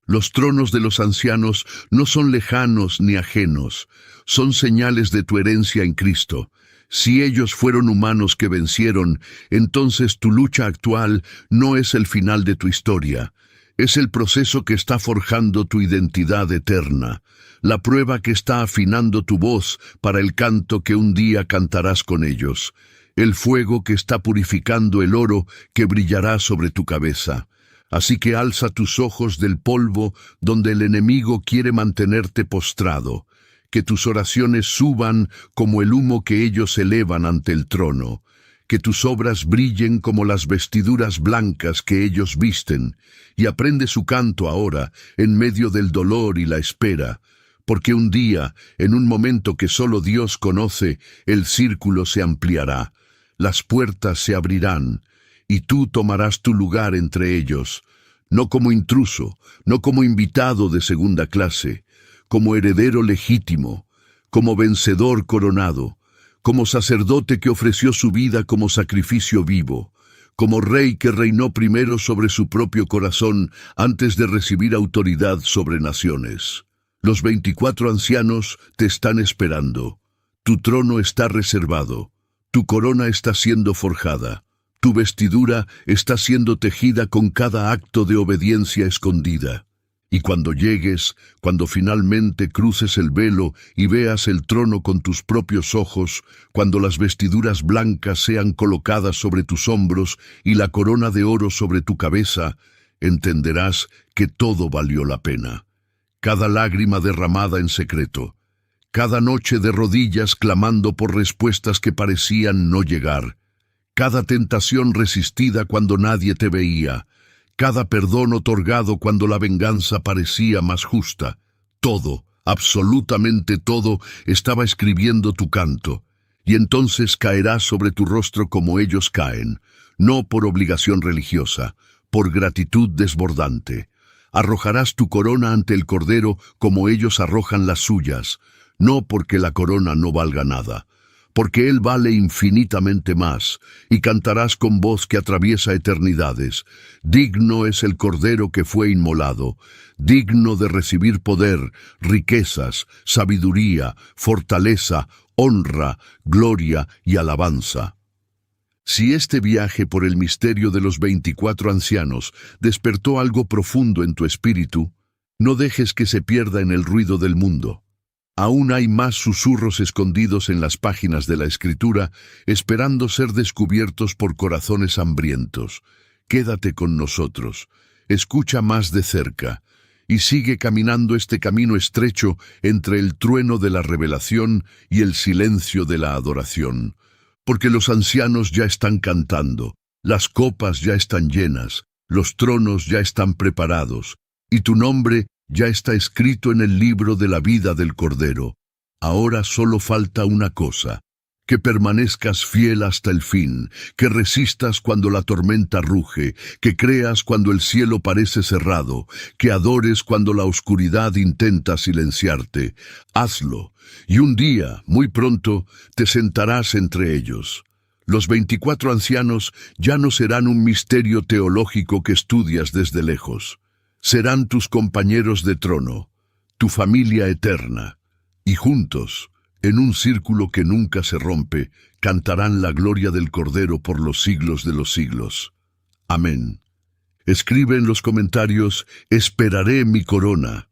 Los tronos de los ancianos no son lejanos ni ajenos, son señales de tu herencia en Cristo. Si ellos fueron humanos que vencieron, entonces tu lucha actual no es el final de tu historia. Es el proceso que está forjando tu identidad eterna, la prueba que está afinando tu voz para el canto que un día cantarás con ellos, el fuego que está purificando el oro que brillará sobre tu cabeza. Así que alza tus ojos del polvo donde el enemigo quiere mantenerte postrado, que tus oraciones suban como el humo que ellos elevan ante el trono, que tus obras brillen como las vestiduras blancas que ellos visten, y aprende su canto ahora, en medio del dolor y la espera, porque un día, en un momento que solo Dios conoce, el círculo se ampliará, las puertas se abrirán, y tú tomarás tu lugar entre ellos, no como intruso, no como invitado de segunda clase, como heredero legítimo, como vencedor coronado, como sacerdote que ofreció su vida como sacrificio vivo, como rey que reinó primero sobre su propio corazón antes de recibir autoridad sobre naciones. Los 24 ancianos te están esperando. Tu trono está reservado. Tu corona está siendo forjada. Tu vestidura está siendo tejida con cada acto de obediencia escondida. Y cuando llegues, cuando finalmente cruces el velo y veas el trono con tus propios ojos, cuando las vestiduras blancas sean colocadas sobre tus hombros y la corona de oro sobre tu cabeza, entenderás que todo valió la pena. Cada lágrima derramada en secreto, cada noche de rodillas clamando por respuestas que parecían no llegar, cada tentación resistida cuando nadie te veía, cada perdón otorgado cuando la venganza parecía más justa, todo, absolutamente todo, estaba escribiendo tu canto, y entonces caerá sobre tu rostro como ellos caen, no por obligación religiosa, por gratitud desbordante. Arrojarás tu corona ante el Cordero como ellos arrojan las suyas, no porque la corona no valga nada, porque Él vale infinitamente más, y cantarás con voz que atraviesa eternidades. Digno es el Cordero que fue inmolado, digno de recibir poder, riquezas, sabiduría, fortaleza, honra, gloria y alabanza. Si este viaje por el misterio de los 24 ancianos despertó algo profundo en tu espíritu, no dejes que se pierda en el ruido del mundo. Aún hay más susurros escondidos en las páginas de la Escritura, esperando ser descubiertos por corazones hambrientos. Quédate con nosotros, escucha más de cerca, y sigue caminando este camino estrecho entre el trueno de la revelación y el silencio de la adoración. Porque los ancianos ya están cantando, las copas ya están llenas, los tronos ya están preparados, y tu nombre ya está escrito en el libro de la vida del Cordero. Ahora solo falta una cosa: que permanezcas fiel hasta el fin, que resistas cuando la tormenta ruge, que creas cuando el cielo parece cerrado, que adores cuando la oscuridad intenta silenciarte. Hazlo, y un día, muy pronto, te sentarás entre ellos. Los 24 ancianos ya no serán un misterio teológico que estudias desde lejos. Serán tus compañeros de trono, tu familia eterna, y juntos, en un círculo que nunca se rompe, cantarán la gloria del Cordero por los siglos de los siglos. Amén. Escribe en los comentarios: esperaré mi corona.